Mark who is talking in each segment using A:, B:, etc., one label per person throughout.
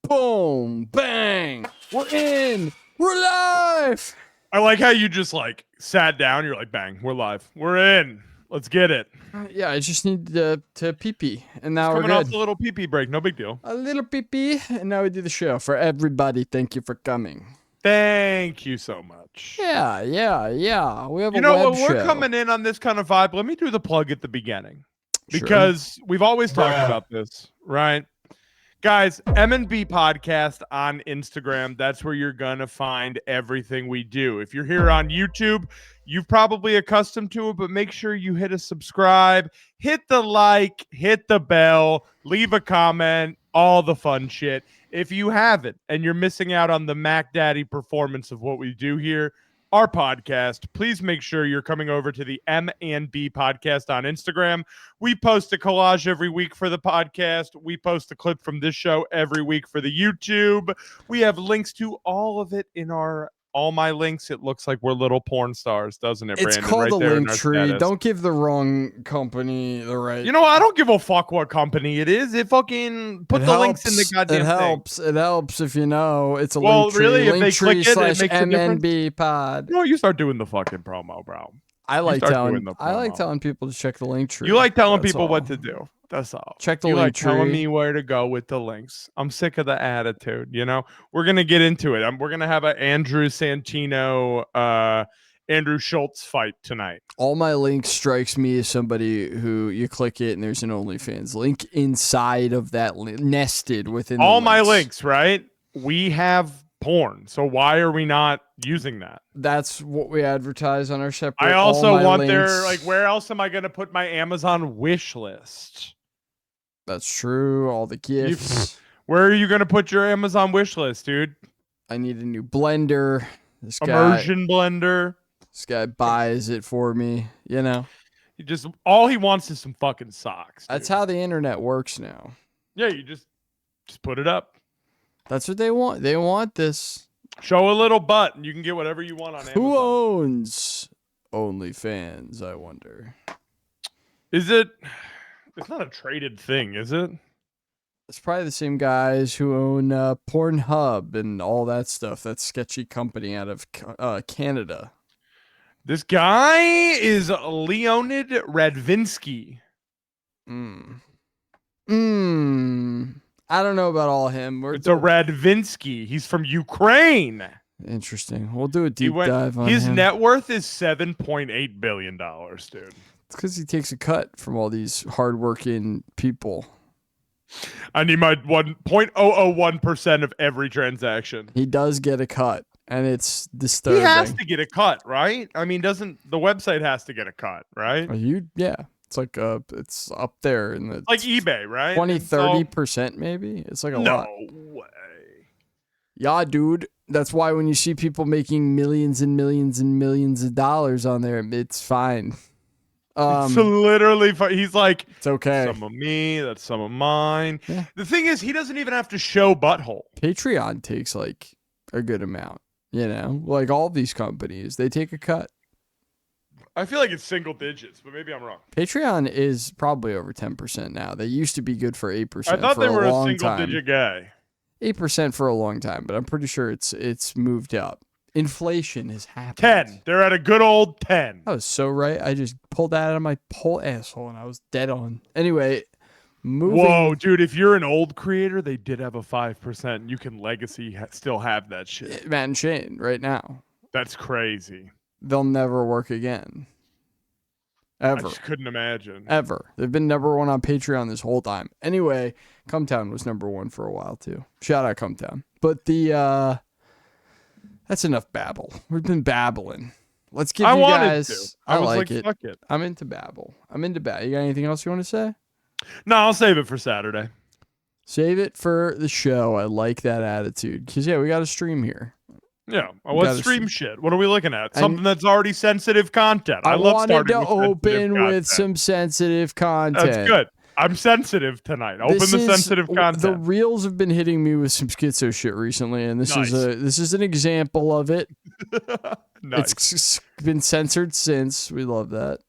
A: Boom, bang. We're in. We're live.
B: I like how you just like sat down. You're like, bang, we're live. We're in. Let's get it.
A: Yeah, I just need to pee-pee, and now we're
B: Coming
A: good.
B: off the little pee-pee break. No big deal.
A: A little pee-pee, and now we do the show. For everybody, thank you for coming.
B: Thank you so much.
A: Yeah. We have a web
B: when
A: show.
B: We're coming in on this kind of vibe. Let me do the plug at the beginning.
A: Sure.
B: Because we've always talked about this, right? Guys, M&B Podcast on Instagram. That's where you're going to find everything we do. If you're here on YouTube, you've probably accustomed to it, but make sure you hit a subscribe, hit the like, hit the bell, leave a comment, all the fun shit. If you haven't and you're missing out on the Mac Daddy performance of what we do here, our podcast, please make sure you're coming over to the M&B Podcast on Instagram. We post a collage every week for the podcast. We post a clip from this show every week for the YouTube. We have links to all of it in all my links. It looks like we're little porn stars, doesn't it, Brandon?
A: It's called
B: right
A: the
B: there
A: Linktree. Don't give the wrong company the right.
B: You know, I don't give a fuck what company it is. It fucking put the links in the goddamn thing.
A: It helps if you know it's a
B: well,
A: Linktree.
B: Really, if they click it, it makes a
A: MNB pod.
B: No, you start doing the fucking promo, bro.
A: I like telling people to check the Linktree.
B: You like telling people what to do. That's all.
A: Check the
B: Linktree.
A: Linktree.
B: Like telling me where to go with the links. I'm sick of the attitude. You know, we're gonna get into it. We're gonna have an Andrew Santino, Andrew Schultz fight tonight.
A: All my links strikes me as somebody who you click it and there's an OnlyFans link inside of that nested within
B: all
A: the
B: my links. Right? We have porn, so why are we not using that?
A: That's what we advertise on our separate.
B: I also want
A: links.
B: their like. Where else am I gonna put my Amazon wish list?
A: That's true. All the gifts.
B: Where are you gonna put your Amazon wish list, dude?
A: I need a new blender. This
B: immersion blender.
A: This guy buys it for me. You know,
B: all he wants is some fucking socks. Dude.
A: That's how the internet works now.
B: Yeah, you just put it up.
A: That's what they want. They want this.
B: Show a little butt, and you can get whatever you want on Amazon.
A: Who owns OnlyFans? I wonder.
B: Is it? It's not a traded thing, is it?
A: It's probably the same guys who own Pornhub and all that stuff. That sketchy company out of Canada.
B: This guy is Leonid Radvinsky.
A: I don't know about all him.
B: It's a Radvinsky. He's from Ukraine.
A: Interesting. We'll do a deep dive on
B: his
A: him.
B: net worth is $7.8 billion, dude.
A: It's because he takes a cut from all these hardworking people.
B: I need my 1.001% of every transaction.
A: He does get a cut, and it's disturbing.
B: He has to get a cut, right? I mean, the website has to get a cut, right?
A: Yeah. It's like it's up there in the
B: like eBay, right?
A: 20-30% maybe. It's like a lot.
B: No way.
A: Yeah, dude. That's why when you see people making millions and millions and millions of dollars on there, it's fine.
B: It's literally he's like,
A: it's okay.
B: Some of me, that's some of mine.
A: Yeah.
B: The thing is, he doesn't even have to show butthole.
A: Patreon takes like a good amount, you know, like all these companies, they take a cut.
B: I feel like it's single digits, but maybe I'm wrong.
A: Patreon is probably over 10% now. They used to be good for 8%.
B: I thought they were a single
A: time.
B: digit guy.
A: 8% for a long time, but I'm pretty sure it's moved up. Inflation has happened.
B: 10. They're at a good old 10.
A: I was so right. I just pulled that out of my whole asshole and I was dead on. Anyway, moving.
B: Whoa, dude, if you're an old creator, they did have a 5%. You can legacy still have that shit.
A: Matt and Shane right now.
B: That's crazy.
A: They'll never work again. Ever.
B: I just couldn't imagine.
A: Ever. They've been number one on Patreon this whole time. Anyway, Cumtown was number one for a while too. Shout out Cumtown. But that's enough babble. We've been babbling. Let's give you guys.
B: I was
A: like it.
B: Fuck it.
A: I'm into babble. You got anything else you want to say?
B: No, I'll save it for Saturday.
A: Save it for the show. I like that attitude. Because, we got a stream here.
B: Yeah. What stream shit? What are we looking at? Something that's already sensitive content. I love
A: wanted
B: starting
A: to open with some sensitive content.
B: That's good. I'm sensitive tonight. Open the sensitive content.
A: The reels have been hitting me with some schizo shit recently, and this is an example of it.
B: Nice.
A: It's been censored since. We love that.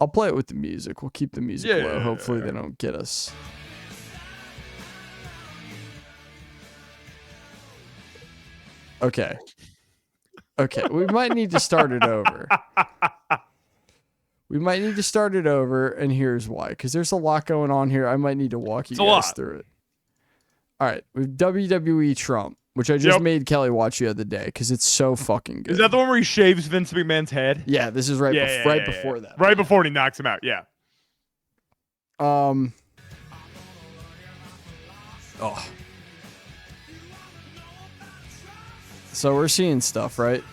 A: I'll play it with the music. We'll keep the music low. Hopefully they don't get us. Okay. Okay, we might need to start it over. We might need to start it over, and here's why. Because there's a lot going on here. I might need to walk you guys through it. All right, we have WWE Trump, which I just made Kelly watch the other day because it's so fucking good.
B: Is that the one where he shaves Vince McMahon's head?
A: Yeah, this is right before that.
B: Right before he knocks him out, yeah.
A: Oh. So we're seeing stuff, right?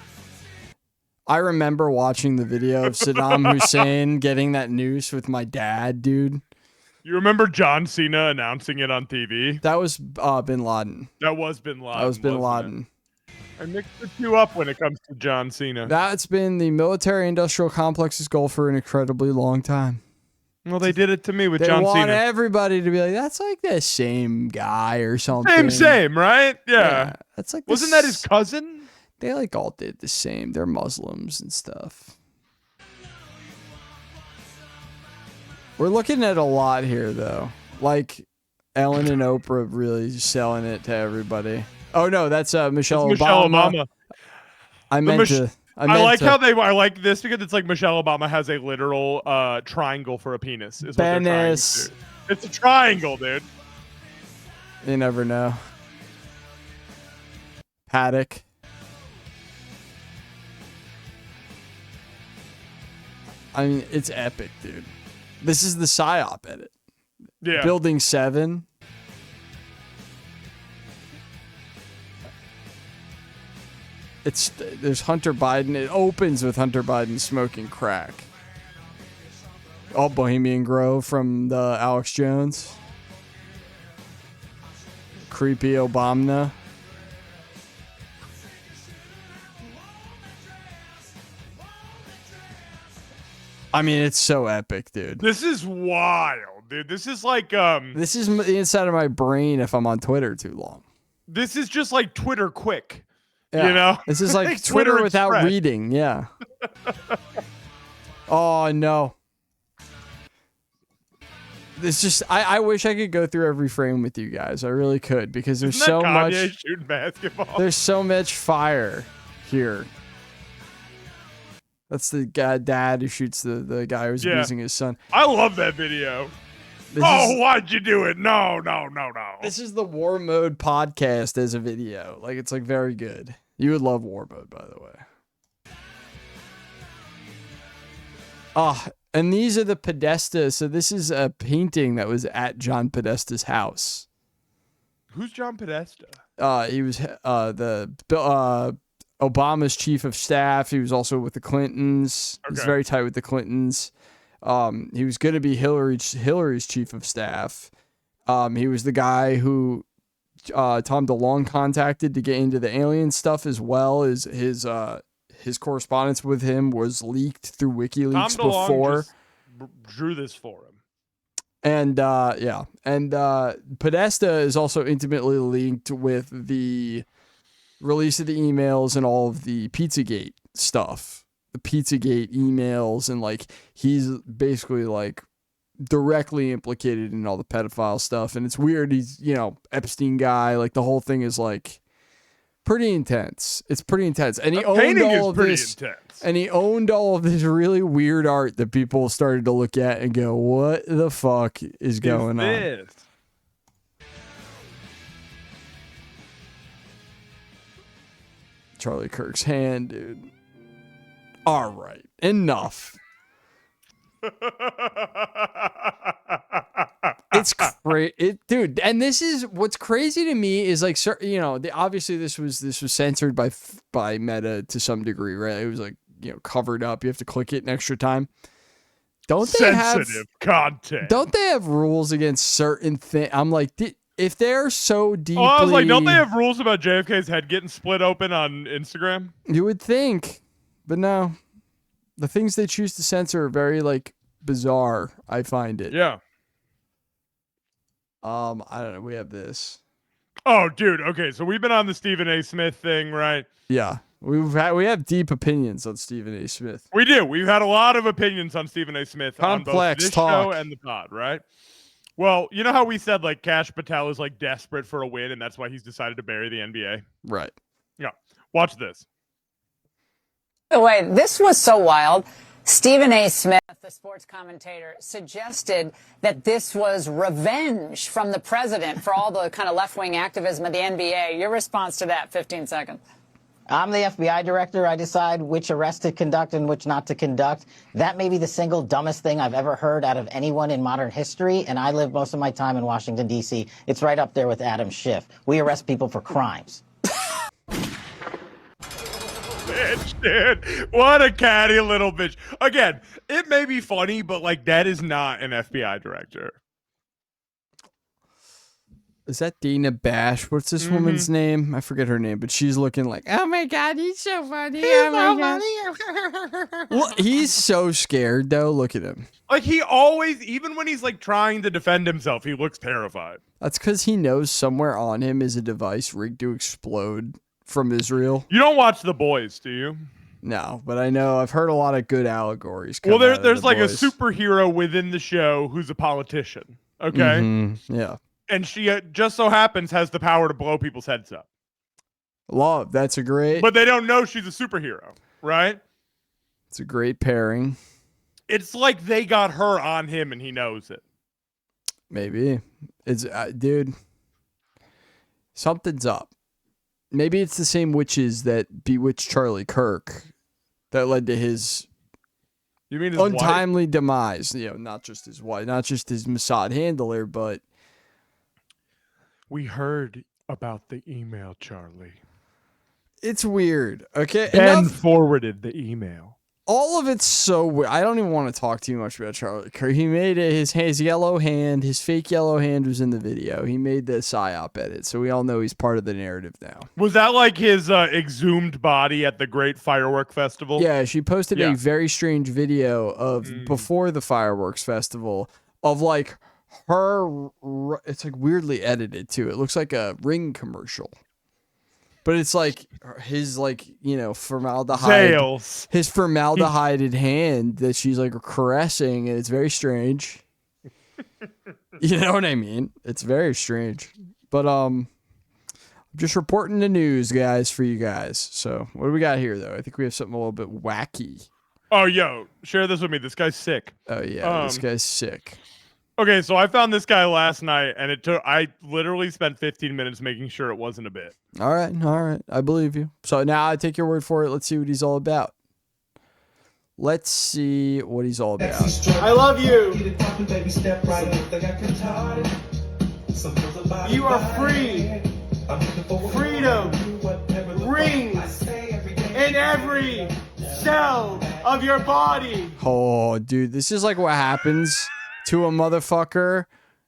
A: I remember watching the video of Saddam Hussein getting that noose with my dad, dude.
B: You remember John Cena announcing it on TV?
A: That was Bin Laden.
B: That was Bin Laden.
A: That was Bin Laden.
B: I mixed the two up when it comes to John Cena.
A: That's been the military-industrial complex's goal for an incredibly long time.
B: Well, they did it to me with John Cena.
A: They want everybody to be like, that's like the same guy or something.
B: Same, right? Yeah.
A: That's like
B: Wasn't that his cousin?
A: They like all did the same. They're Muslims and stuff. We're looking at a lot here, though. Like Ellen and Oprah really selling it to everybody. Oh no, that's Michelle Obama. I
B: like this because it's like Michelle Obama has a literal triangle for a penis. Is what they're trying to do. It's a triangle, dude.
A: You never know. Paddock. I mean, it's epic, dude. This is the PSYOP edit.
B: Yeah.
A: Building 7. There's Hunter Biden. It opens with Hunter Biden smoking crack. All Bohemian Grove from the Alex Jones. Creepy Obama. I mean, it's so epic, dude.
B: This is wild, dude. This is like
A: This is the inside of my brain if I'm on Twitter too long.
B: This is just like Twitter quick.
A: Yeah.
B: You know?
A: This is like Twitter without reading, yeah. Oh no. This just I wish I could go through every frame with you guys. I really could because there's
B: Isn't
A: so
B: that
A: much
B: Kanye shooting basketball?
A: There's so much fire here. That's the guy, dad who shoots the guy who's abusing his son.
B: I love that video. Why'd you do it? No.
A: This is the War Mode podcast as a video. Like, it's like very good. You would love War Mode, by the way. And these are the Podesta. So this is a painting that was at John Podesta's house.
B: Who's John Podesta?
A: He was Obama's chief of staff. He was also with the Clintons. Okay. He's very tight with the Clintons. He was going to be Hillary's chief of staff. He was the guy who Tom DeLonge contacted to get into the alien stuff, as well as his correspondence with him was leaked through WikiLeaks before.
B: Drew this for him.
A: And Podesta is also intimately linked with the release of the emails and all of the Pizzagate stuff, the Pizzagate emails, and like he's basically like directly implicated in all the pedophile stuff. And it's weird. He's, Epstein guy. Like the whole thing is like pretty intense. It's pretty intense. And he owned all of this. And he owned all of this really weird art that people started to look at and go, "What the fuck is going on?" Charlie Kirk's hand, dude. All right, enough. It's crazy, dude. And this is what's crazy to me is like, obviously this was censored by Meta to some degree, right? It was like covered up. You have to click it an extra time. Don't they
B: sensitive content?
A: Don't they have rules against certain things? I'm like, if they're so deeply...
B: I was like, don't they have rules about JFK's head getting split open on Instagram?
A: You would think, but no. The things they choose to censor are very, like, bizarre, I find it.
B: Yeah.
A: I don't know. We have this.
B: Oh, dude. Okay, so we've been on the Stephen A. Smith thing, right?
A: Yeah. We have deep opinions on Stephen A. Smith.
B: We do. We've had a lot of opinions on Stephen A. Smith on both this show and the pod, right? Well, you know how we said, like, Kash Patel is, like, desperate for a win, and that's why he's decided to bury the NBA?
A: Right.
B: Yeah. Watch this.
C: By the way, this was so wild. Stephen A. Smith, the sports commentator, suggested that this was revenge from the president for all the kind of left-wing activism of the NBA. Your response to that, 15 seconds.
D: I'm the FBI director. I decide which arrests to conduct and which not to conduct. That may be the single dumbest thing I've ever heard out of anyone in modern history, and I live most of my time in Washington, D.C. It's right up there with Adam Schiff. We arrest people for crimes.
B: Bitch, dude. What a catty little bitch. Again, it may be funny, but like that is not an FBI director.
A: Is that Dana Bash? What's this woman's name? I forget her name, but she's looking like, oh my God, he's so funny. Look, he's so scared though. Look at him.
B: Like he always, even when he's like trying to defend himself, he looks terrified.
A: That's because he knows somewhere on him is a device rigged to explode from Israel.
B: You don't watch The Boys, do you?
A: No, but I know I've heard a lot of good allegories.
B: Well, there's like a superhero within the show who's a politician. Okay.
A: Yeah.
B: And she just so happens has the power to blow people's heads up.
A: Love. That's a great.
B: But they don't know she's a superhero, right?
A: It's a great pairing.
B: It's like they got her on him and he knows it.
A: Maybe. It's dude. Something's up. Maybe it's the same witches that bewitched Charlie Kirk that led to his untimely demise. You know, not just his wife, not just his Mossad handler, but
B: we heard about the email, Charlie.
A: It's weird. Okay.
B: Ben forwarded the email.
A: All of it's so weird. I don't even want to talk too much about Charlie Kirk. He made his yellow hand, his fake yellow hand was in the video. He made the PSYOP edit, so we all know he's part of the narrative now.
B: Was that like his exhumed body at the Great Firework Festival?
A: Yeah, she posted a very strange video of before the fireworks festival of like her. It's like weirdly edited too. It looks like a Ring commercial. But it's like his, like, you know, formaldehyde. His formaldehyde hand that she's like caressing, and it's very strange. You know what I mean? It's very strange. But I'm just reporting the news, guys, for you guys. So what do we got here, though? I think we have something a little bit wacky.
B: Oh, yo, share this with me. This guy's sick.
A: Oh yeah, this guy's sick.
B: Okay, so I found this guy last night, and I literally spent 15 minutes making sure it wasn't a bit.
A: All right. I believe you. So now I take your word for it. Let's see what he's all about. Let's see what he's all about.
E: I love you. You are free. Freedom rings in every cell of your body.
A: Oh, dude, this is like what happens to a motherfucker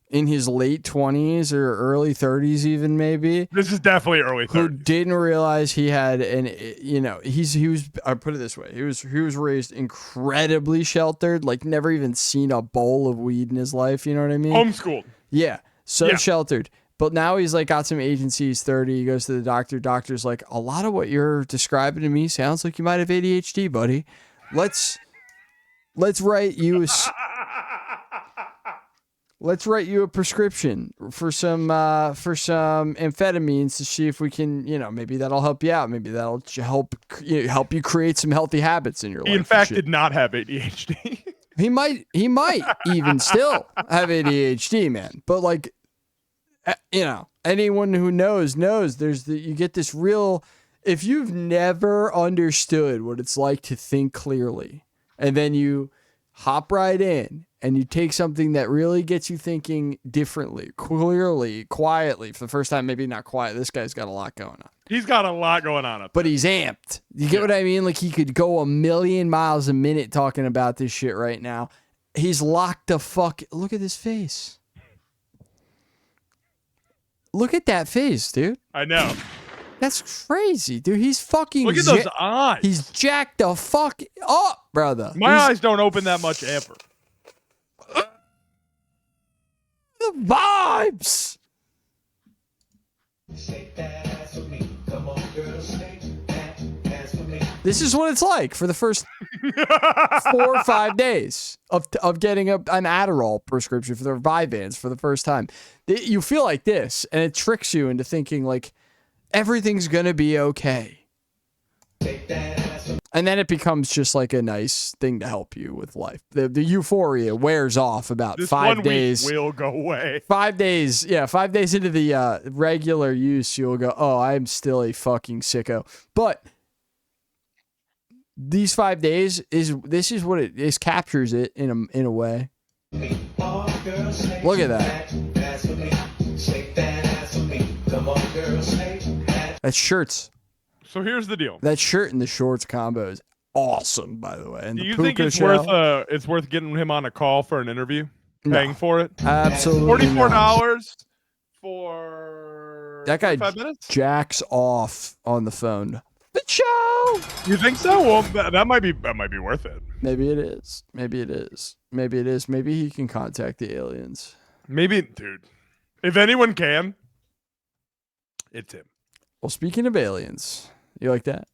A: in his late 20s or early 30s, even maybe.
B: This is definitely early 30s.
A: Who didn't realize he had he was, I put it this way, he was raised incredibly sheltered, like never even seen a bowl of weed in his life, you know what I mean?
B: Homeschooled.
A: Yeah, sheltered. But now he's like got some agency, he's 30, he goes to the doctor, doctor's like, a lot of what you're describing to me sounds like you might have ADHD, buddy. Let's write you Let's write you a prescription for some amphetamines to see if we can, you know, maybe that'll help you out. Maybe that'll help you create some healthy habits in your life.
B: He in fact did not have ADHD.
A: He might even still have ADHD, man. But like, you know, anyone who knows you get this real, if you've never understood what it's like to think clearly, and then you hop right in and you take something that really gets you thinking differently, clearly, quietly for the first time, maybe not quiet. This guy's got a lot going on.
B: He's got a lot going on.
A: But he's amped. You get what I mean? Like he could go a million miles a minute talking about this shit right now. He's locked the fuck. Look at his face. Look at that face, dude.
B: I know.
A: That's crazy, dude. He's fucking.
B: Look at those eyes.
A: He's jacked the fuck up, brother.
B: My eyes don't open that much ever.
A: The vibes. This is what it's like for the first 4 or 5 days of getting an Adderall prescription for the Vyvanse for the first time. You feel like this, and it tricks you into thinking like everything's gonna be okay. And then it becomes just like a nice thing to help you with life. The euphoria wears off about
B: This
A: 5
B: 1
A: days.
B: week will go away.
A: 5 days. Yeah, 5 days into the regular use, you'll go, oh, I'm still a fucking sicko. But these 5 days this is what it is, captures it in a way. Look at that. That shirt's.
B: So here's the deal.
A: That shirt and the shorts combo is awesome, by the way. And
B: Do
A: the
B: you think
A: puka
B: it's
A: shell,
B: worth getting him on a call for an interview?
A: No.
B: Paying for it?
A: Absolutely not.
B: $44 for
A: That guy
B: 5 minutes?
A: jacks off on the phone. The show.
B: You think so? Well, that might be worth it.
A: Maybe it is. Maybe it is. Maybe it is. Maybe he can contact the aliens.
B: Maybe, dude. If anyone can, it's him.
A: Well, speaking of aliens, you like that?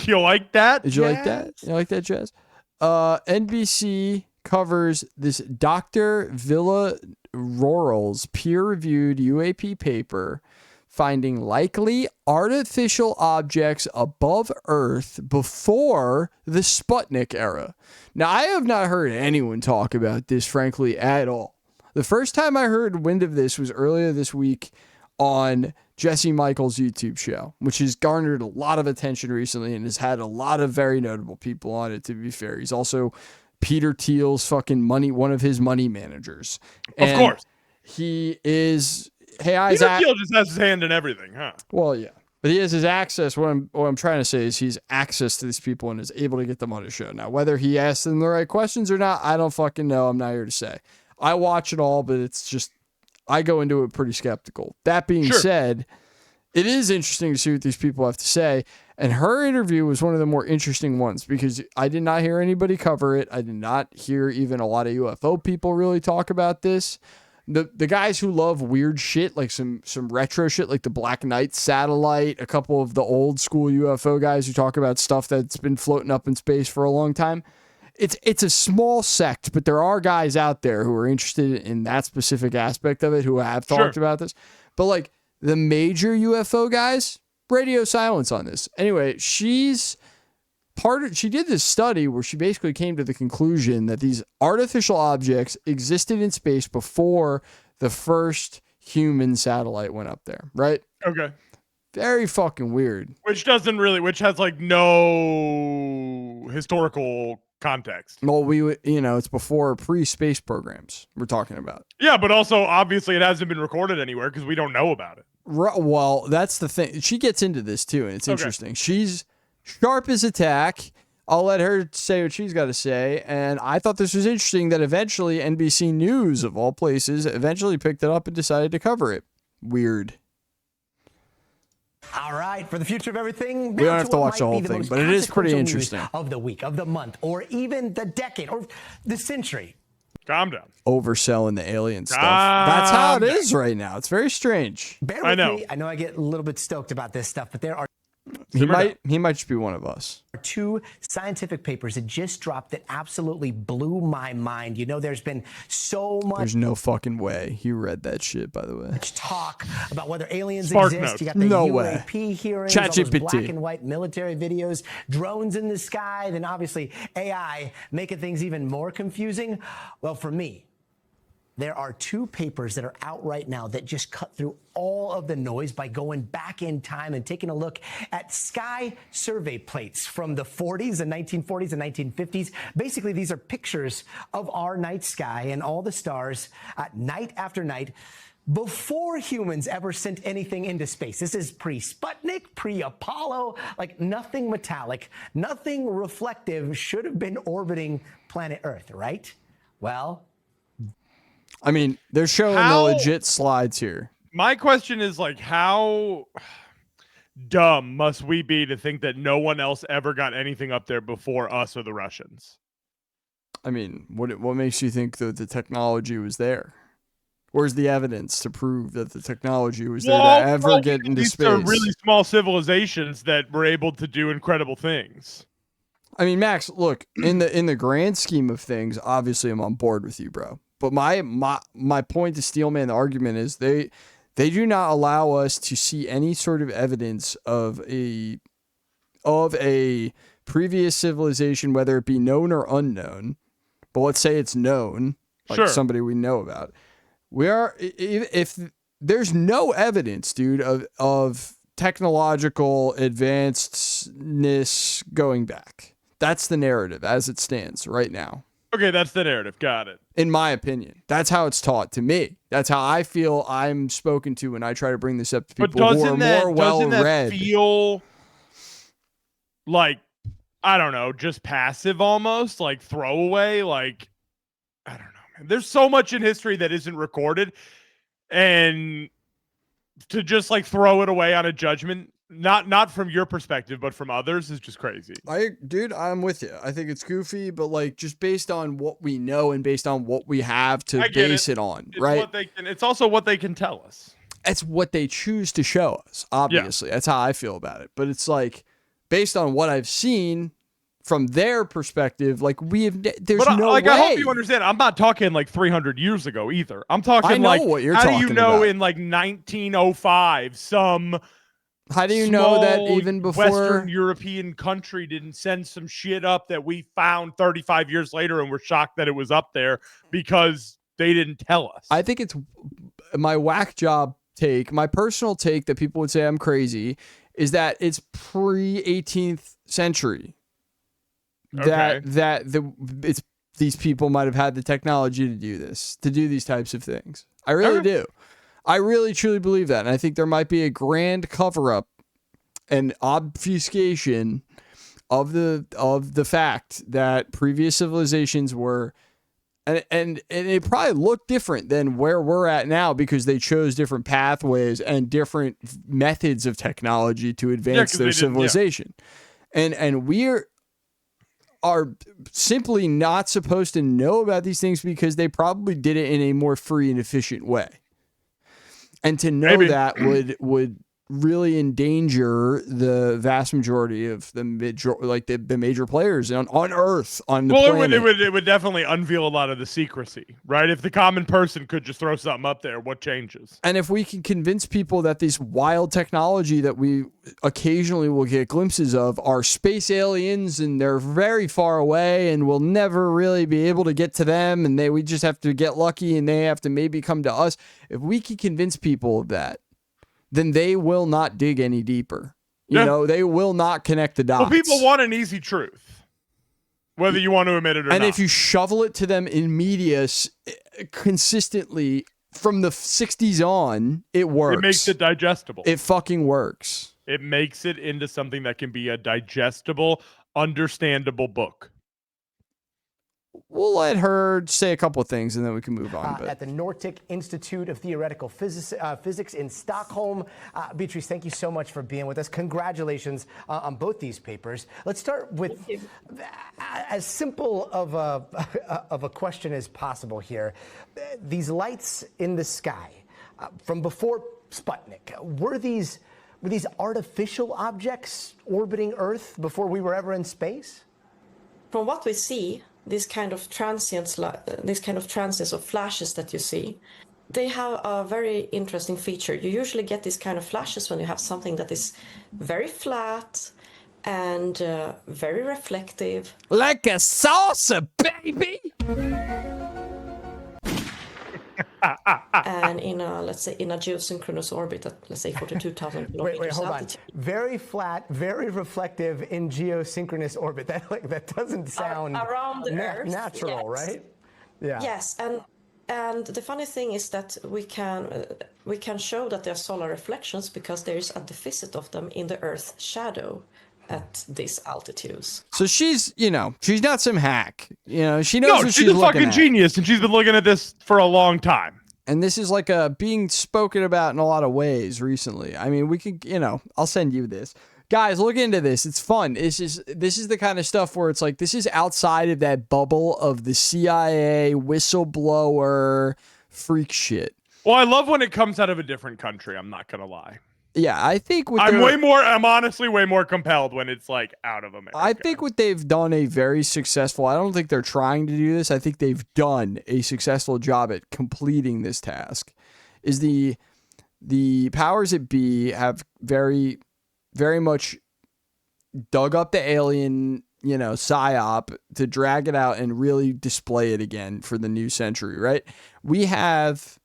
B: You like that?
A: Did you like that? You like that, Jazz? NBC covers this Dr. Villaroral's peer-reviewed UAP paper finding likely artificial objects above Earth before the Sputnik era. Now, I have not heard anyone talk about this, frankly, at all. The first time I heard wind of this was earlier this week on Jesse Michaels' YouTube show, which has garnered a lot of attention recently and has had a lot of very notable people on it, to be fair. He's also Peter Thiel's fucking one of his money managers.
B: Of course.
A: He is,
B: Peter Thiel just has his hand in everything, huh?
A: Well, yeah. But he has his access. What I'm trying to say is he's access to these people and is able to get them on his show. Now, whether he asks them the right questions or not, I don't fucking know. I'm not here to say. I watch it all, but it's just, I go into it pretty skeptical. That being said, it is interesting to see what these people have to say. And her interview was one of the more interesting ones because I did not hear anybody cover it. I did not hear even a lot of UFO people really talk about this. The guys who love weird shit, like some retro shit, like the Black Knight satellite, a couple of the old school UFO guys who talk about stuff that's been floating up in space for a long time. It's a small sect, but there are guys out there who are interested in that specific aspect of it who have talked about this. But like the major UFO guys, radio silence on this. Anyway, she did this study where she basically came to the conclusion that these artificial objects existed in space before the first human satellite went up there, right?
B: Okay.
A: Very fucking weird.
B: Which has like no historical context.
A: Well, it's before pre-space programs we're talking about.
B: Yeah, but also obviously it hasn't been recorded anywhere because we don't know about it.
A: Well, that's the thing. She gets into this too, and it's interesting. She's sharp as a tack. I'll let her say what she's got to say. And I thought this was interesting that eventually NBC News, of all places, eventually picked it up and decided to cover it. Weird.
F: All right, for the future of everything,
A: we don't have to watch the whole thing, but it is pretty interesting.
F: Of the week, of the month, or even the decade, or the century.
B: Calm down.
A: Overselling the alien stuff. That's how it is right now. It's very strange.
F: Bear with me. I know I get a little bit stoked about this stuff, but there are
A: he might just be one of us.
F: 2 scientific papers that just dropped that absolutely blew my mind. You know, there's been so much.
A: There's no fucking way he read that shit, by the way.
F: Talk about whether aliens exist. You got the UAP hearings, all those black and white military videos, drones in the sky, then obviously AI making things even more confusing. Well, for me, there are 2 papers that are out right now that just cut through all of the noise by going back in time and taking a look at sky survey plates from the 40s, the 1940s and 1950s. Basically, these are pictures of our night sky and all the stars night after night before humans ever sent anything into space. This is pre-Sputnik, pre-Apollo, like nothing metallic, nothing reflective should have been orbiting planet Earth, right? Well,
A: I mean, they're showing the legit slides here.
B: My question is like, how dumb must we be to think that no one else ever got anything up there before us or the Russians?
A: I mean, what makes you think that the technology was there? Where's the evidence to prove that the technology was there to ever get into space?
B: These are really small civilizations that were able to do incredible things.
A: I mean, Max, look, in the grand scheme of things, obviously I'm on board with you, bro. But my point to Steelman, the argument is they do not allow us to see any sort of evidence of of a previous civilization, whether it be known or unknown, but let's say it's known, like somebody we know about, if there's no evidence, dude, of technological advancedness going back. That's the narrative as it stands right now.
B: Okay, that's the narrative. Got it.
A: In my opinion, that's how it's taught to me. That's how I feel I'm spoken to when I try to bring this up to people who are more well-read.
B: Doesn't that feel like, I don't know, just passive almost, like throwaway? Like, I don't know, man. There's so much in history that isn't recorded, and to just like throw it away on a judgment, not from your perspective, but from others, is just crazy.
A: Dude, I'm with you. I think it's goofy, but like just based on what we know and based on what we have to base it on,
B: it's
A: right?
B: It's also what they can tell us.
A: It's what they choose to show us, obviously. Yeah. That's how I feel about it. But it's like, based on what I've seen from their perspective, like there's no way.
B: I hope you understand. I'm not talking like 300 years ago either. I'm talking
A: I know
B: like,
A: what you're
B: how
A: talking
B: do you know
A: about.
B: in like 1905
A: how do you know that even before
B: Western European country didn't send some shit up that we found 35 years later and we're shocked that it was up there because they didn't tell us?
A: I think it's my whack job take, my personal take that people would say I'm crazy, is that it's pre-18th century.
B: Okay.
A: It's these people might have had the technology to do this, to do these types of things. I really do. I really truly believe that. And I think there might be a grand cover-up and obfuscation of the fact that previous civilizations were, and it probably looked different than where we're at now because they chose different pathways and different methods of technology to advance their civilization. And we are simply not supposed to know about these things because they probably did it in a more free and efficient way. And to know that would really endanger the vast majority of the major players on Earth, on the planet.
B: It would definitely unveil a lot of the secrecy, right? If the common person could just throw something up there, what changes?
A: And if we can convince people that this wild technology that we occasionally will get glimpses of are space aliens and they're very far away and we'll never really be able to get to them and we just have to get lucky and they have to maybe come to us. If we can convince people of that, then they will not dig any deeper. You know, they will not connect the dots.
B: Well, people want an easy truth, whether you want to admit it or not.
A: And if you shovel it to them in media consistently from the 60s on, it works.
B: It makes it digestible.
A: It fucking works.
B: It makes it into something that can be a digestible, understandable book.
A: We'll let her say a couple of things and then we can move on.
F: At the Nordic Institute of Theoretical Physics in Stockholm. Beatrice, thank you so much for being with us. Congratulations on both these papers. Let's start with as simple of a question as possible here. These lights in the sky from before Sputnik, were these artificial objects orbiting Earth before we were ever in space?
G: From what we see, this kind of transients or flashes that you see, they have a very interesting feature. You usually get these kind of flashes when you have something that is very flat and very reflective.
A: Like a saucer, baby!
G: And in a, let's say, in a geosynchronous orbit at, let's say, 42,000 kilometers
F: Wait, hold
G: altitude.
F: on. Very flat, very reflective in geosynchronous orbit. That doesn't sound
G: around the Earth,
F: natural,
G: yes.
F: right? Yeah.
G: Yes, and the funny thing is that we can show that there are solar reflections because there is a deficit of them in the Earth's shadow at these altitudes.
A: So she's not some hack. She knows what she's looking at.
B: She's a fucking genius, and she's been looking at this for a long time.
A: And this is like being spoken about in a lot of ways recently. I mean, we can, I'll send you this. Guys, look into this. It's fun. This is the kind of stuff where it's like, this is outside of that bubble of the CIA whistleblower freak shit.
B: Well, I love when it comes out of a different country. I'm not going to lie.
A: Yeah, I think
B: I'm honestly way more compelled when it's like out of America.
A: I think what they've done I don't think they're trying to do this. I think they've done a successful job at completing this task. Is the powers that be have very, very much dug up the alien, psyop to drag it out and really display it again for the new century, right? We have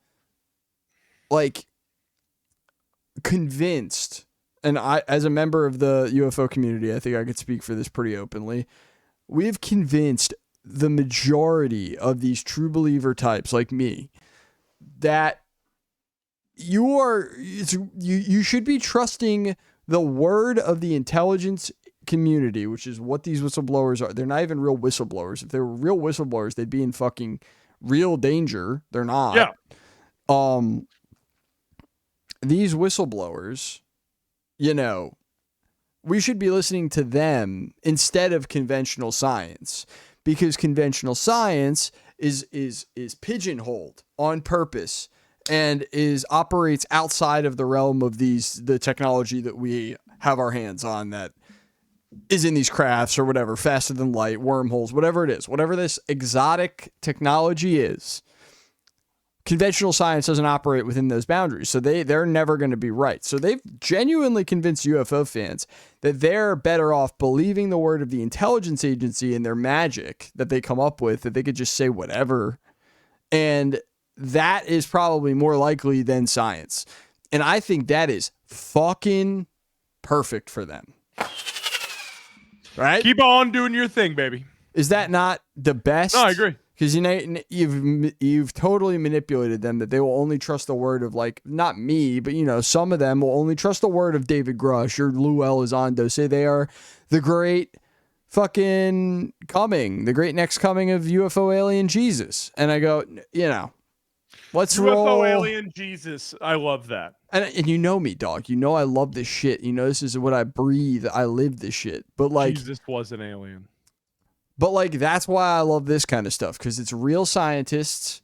A: convinced, and I, as a member of the UFO community, I think I could speak for this pretty openly. We have convinced the majority of these true believer types like me that you should be trusting the word of the intelligence community, which is what these whistleblowers are. They're not even real whistleblowers. If they were real whistleblowers, they'd be in fucking real danger. They're not.
B: Yeah.
A: These whistleblowers, we should be listening to them instead of conventional science, because conventional science is pigeonholed on purpose and operates outside of the realm of the technology that we have our hands on, that is in these crafts or whatever, faster than light, wormholes, whatever it is, whatever this exotic technology is. Conventional science doesn't operate within those boundaries, so they're never going to be right. So they've genuinely convinced UFO fans that they're better off believing the word of the intelligence agency and their magic that they come up with, that they could just say whatever. And that is probably more likely than science. And I think that is fucking perfect for them. Right?
B: Keep on doing your thing, baby.
A: Is that not the best?
B: No, I agree.
A: Because you've totally manipulated them that they will only trust the word of, not me, but some of them will only trust the word of David Grush or Lou Elizondo. Say they are the great fucking coming, the great next coming of UFO alien Jesus. And I go, let's roll.
B: UFO alien Jesus. I love that.
A: And you know me, dog. I love this shit. This is what I breathe. I live this shit. But
B: Jesus was an alien.
A: But that's why I love this kind of stuff, because it's real scientists.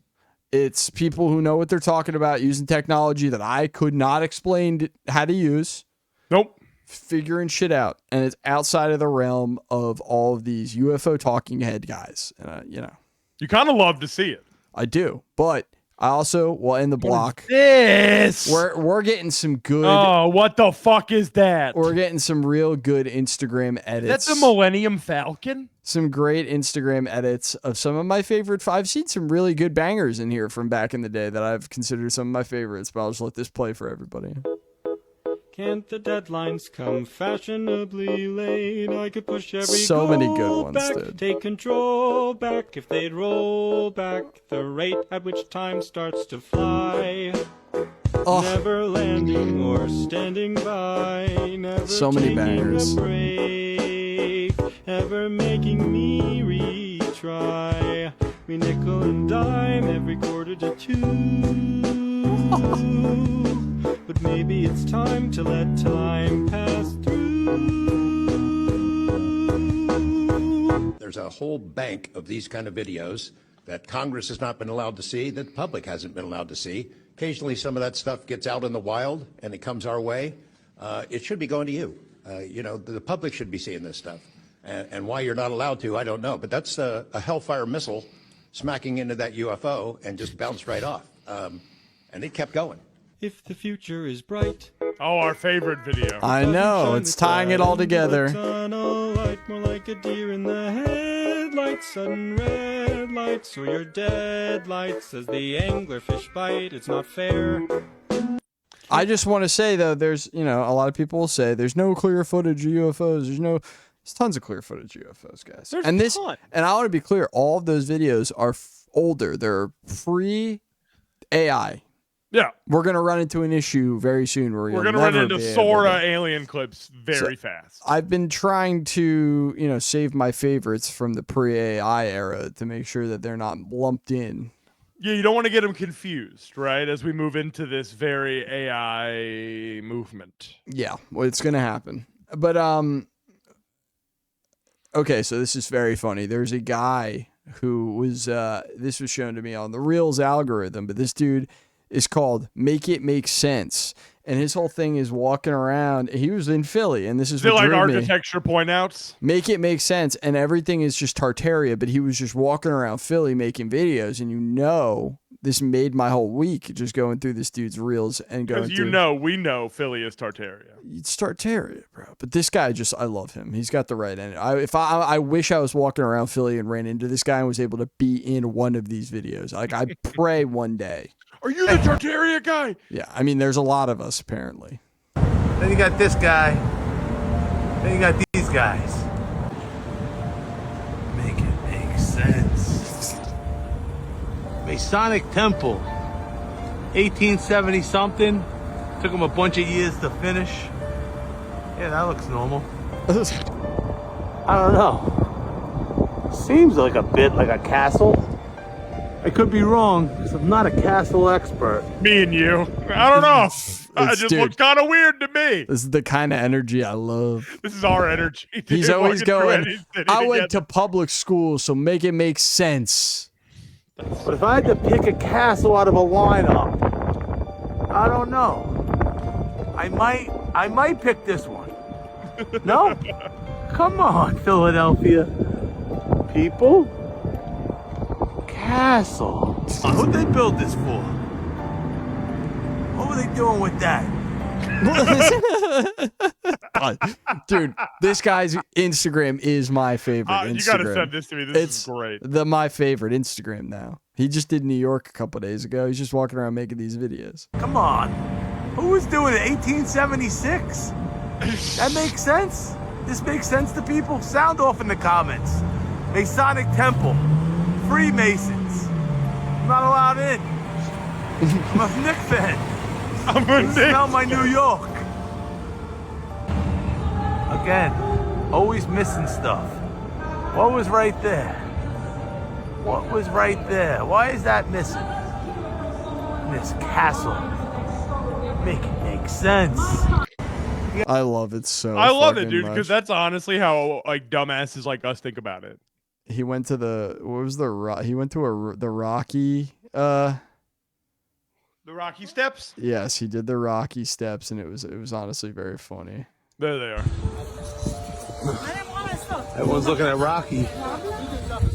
A: It's people who know what they're talking about, using technology that I could not explain how to use.
B: Nope.
A: Figuring shit out. And it's outside of the realm of all of these UFO talking head guys. And,
B: You kind of love to see it.
A: I do. But I also will end the block.
B: This
A: We're getting some good.
B: Oh, what the fuck is that?
A: We're getting some real good Instagram edits.
B: That's a Millennium Falcon.
A: Some great Instagram edits of some of my favorite. I've seen some really good bangers in here from back in the day that I've considered some of my favorites. But I'll just let this play for everybody.
H: Can't the deadlines come fashionably late? I could push every
A: so many good ones,
H: back,
A: dude.
H: Take control back if they'd roll back the rate at which time starts to fly. Never landing or standing by. Never
A: so many bangers.
H: A break, ever making me retry. We nickel and dime every quarter to two. But maybe it's time to let time pass through.
I: There's a whole bank of these kind of videos that Congress has not been allowed to see, that the public hasn't been allowed to see. Occasionally some of that stuff gets out in the wild and it comes our way. It should be going to you. The public should be seeing this stuff. And why you're not allowed to, I don't know. But that's a Hellfire missile smacking into that UFO and just bounced right off. And it kept going.
H: If the future is bright.
B: Oh, our favorite video.
A: I know, it's tying it all together.
H: Light, more like a deer in the headlights, sudden red lights, or your dead lights as the anglerfish bite. It's not fair.
A: I just want to say, though, there's, a lot of people will say there's no clear footage of UFOs. There's tons of clear footage of UFOs, guys.
B: There's
A: and
B: a ton.
A: And I want to be clear, all of those videos are older. They're pre-AI.
B: Yeah.
A: We're going to run into an issue very soon where
B: we're going to run into Sora alien clips very fast.
A: I've been trying to, save my favorites from the pre-AI era to make sure that they're not lumped in.
B: Yeah, you don't want to get them confused, right? As we move into this very AI movement.
A: Yeah, well, it's going to happen. But, okay, so this is very funny. There's a guy who was, this was shown to me on the Reels algorithm, but this dude is called Make It Make Sense. and his whole thing is walking around. He was in Philly, and this is
B: what
A: like
B: architecture point outs.
A: Make it make sense, and everything is just Tartaria. But he was just walking around Philly making videos, and this made my whole week just going through this dude's reels and going.
B: Because we know Philly is Tartaria.
A: It's Tartaria, bro. But this guy, I love him. He's got the right energy. I wish I was walking around Philly and ran into this guy and was able to be in one of these videos. Like, I pray one day.
B: Are you the Tartaria guy?
A: Yeah, I mean, there's a lot of us apparently.
J: Then you got this guy. Then you got these guys. Make it make sense. Masonic Temple, 1870 something. Took them a bunch of years to finish. Yeah, that looks normal. I don't know. Seems like a bit like a castle. I could be wrong, because I'm not a castle expert.
B: Me and you. I don't know. It just looks kind of weird to me.
A: This is the kind of energy I love.
B: This is our energy. Dude.
A: He's always going, I went to public school, so make it make sense.
J: But if I had to pick a castle out of a lineup, I don't know. I might pick this one. No? Come on, Philadelphia. People? Castle. Who'd they build this for? What were they doing with that?
A: Dude, this guy's Instagram is my favorite Instagram.
B: You gotta send this to me. This is great.
A: My favorite Instagram now. He just did New York a couple days ago. He's just walking around making these videos.
J: Come on. Who was doing it? 1876? That makes sense? This makes sense to people? Sound off in the comments. Masonic Temple. Freemasons. I'm not allowed in. I'm a Knick fan.
B: I'm a Knick.
J: Smell my New York. Again, always missing stuff. What was right there? What was right there? Why is that missing? This castle. Make it make sense.
A: I love it so.
B: I love it, dude,
A: much.
B: because that's honestly how like dumbasses like us think about it.
A: He went to the the Rocky
B: the Rocky Steps.
A: Yes, he did the Rocky Steps, and it was honestly very funny.
B: There they are.
J: Everyone's looking at Rocky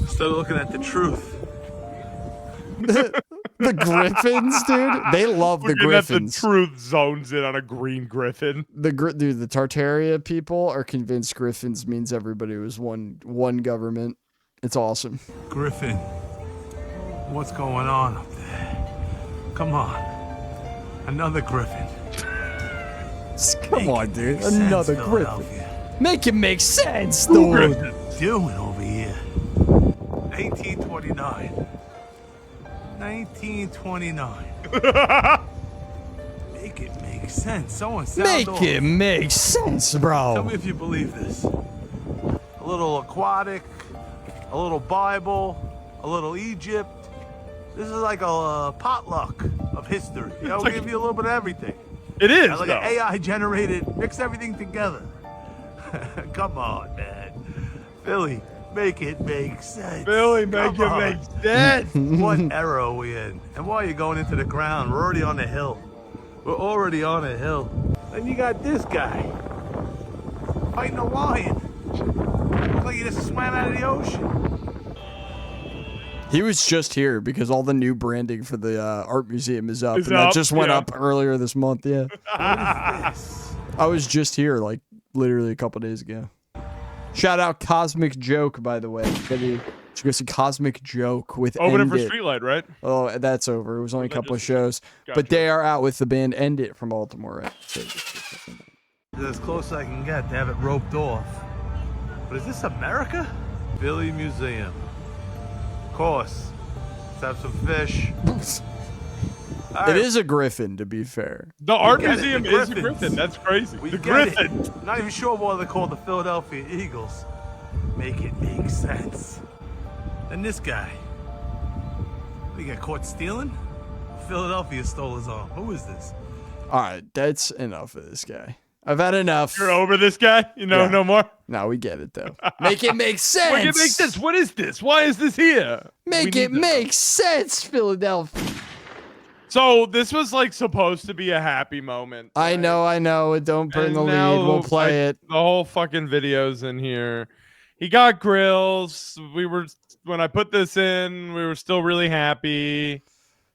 J: instead of looking at the truth.
A: The Griffins, dude. They love the Griffins.
B: The truth zones in on a green Griffin.
A: The Tartaria people are convinced Griffins means everybody was one government. It's awesome.
J: Griffin, what's going on up there? Come on, another Griffin.
A: Come on, dude. Another Griffin. Make it make sense, dude.
J: What are you doing over here? 1829. 1929. Make it make sense. Someone sound
A: Make
J: off.
A: it make sense, bro.
J: Tell me if you believe this. A little aquatic, a little Bible, a little Egypt. This is like a potluck of history. You know, we'll give you a little bit of everything.
B: It is
J: like an AI generated, mix everything together. Come on, man. Philly, make it make sense.
B: Philly, make it make sense.
J: What era are we in? And why are you going into the ground? We're already on the hill. We're already on a hill. Then you got this guy fighting a lion. Looks like he just swam out of the ocean.
A: He was just here because all the new branding for the art museum is up.
B: That
A: just went up earlier this month. Yeah.
J: What is this?
A: I was just here like literally a couple days ago. Shout out Cosmic Joke, by the way. You go see Cosmic Joke with
B: Over
A: End
B: there for
A: It.
B: Streetlight, right?
A: Oh, that's over. It was only a couple of shows.
B: Gotcha.
A: But they are out with the band End It from Baltimore, right? So,
J: As close as I can get to have it roped off. But is this America? Philly Museum. Of course. Let's have some fish.
A: It is a griffin, to be fair.
B: The art
J: get it,
B: museum
J: the
B: is a
J: Griffins.
B: griffin. That's crazy.
J: We
B: The
J: get
B: griffin.
J: it. Not even sure why they're called the Philadelphia Eagles. Make it make sense. And this guy. He got caught stealing? Philadelphia stole his arm. Who is this?
A: All right, that's enough of this guy. I've had enough.
B: You're over this guy? You know,
A: Yeah.
B: no more?
A: No, we get it, though. Make it make sense.
B: Make it make sense. What is this? Why is this here?
A: Make
B: We
A: it
B: need to know.
A: make sense, Philadelphia.
B: So this was like supposed to be a happy moment.
A: Right? I know. Don't burn the lead. We'll play it.
B: The whole fucking video's in here. He got grills. When I put this in, we were still really happy.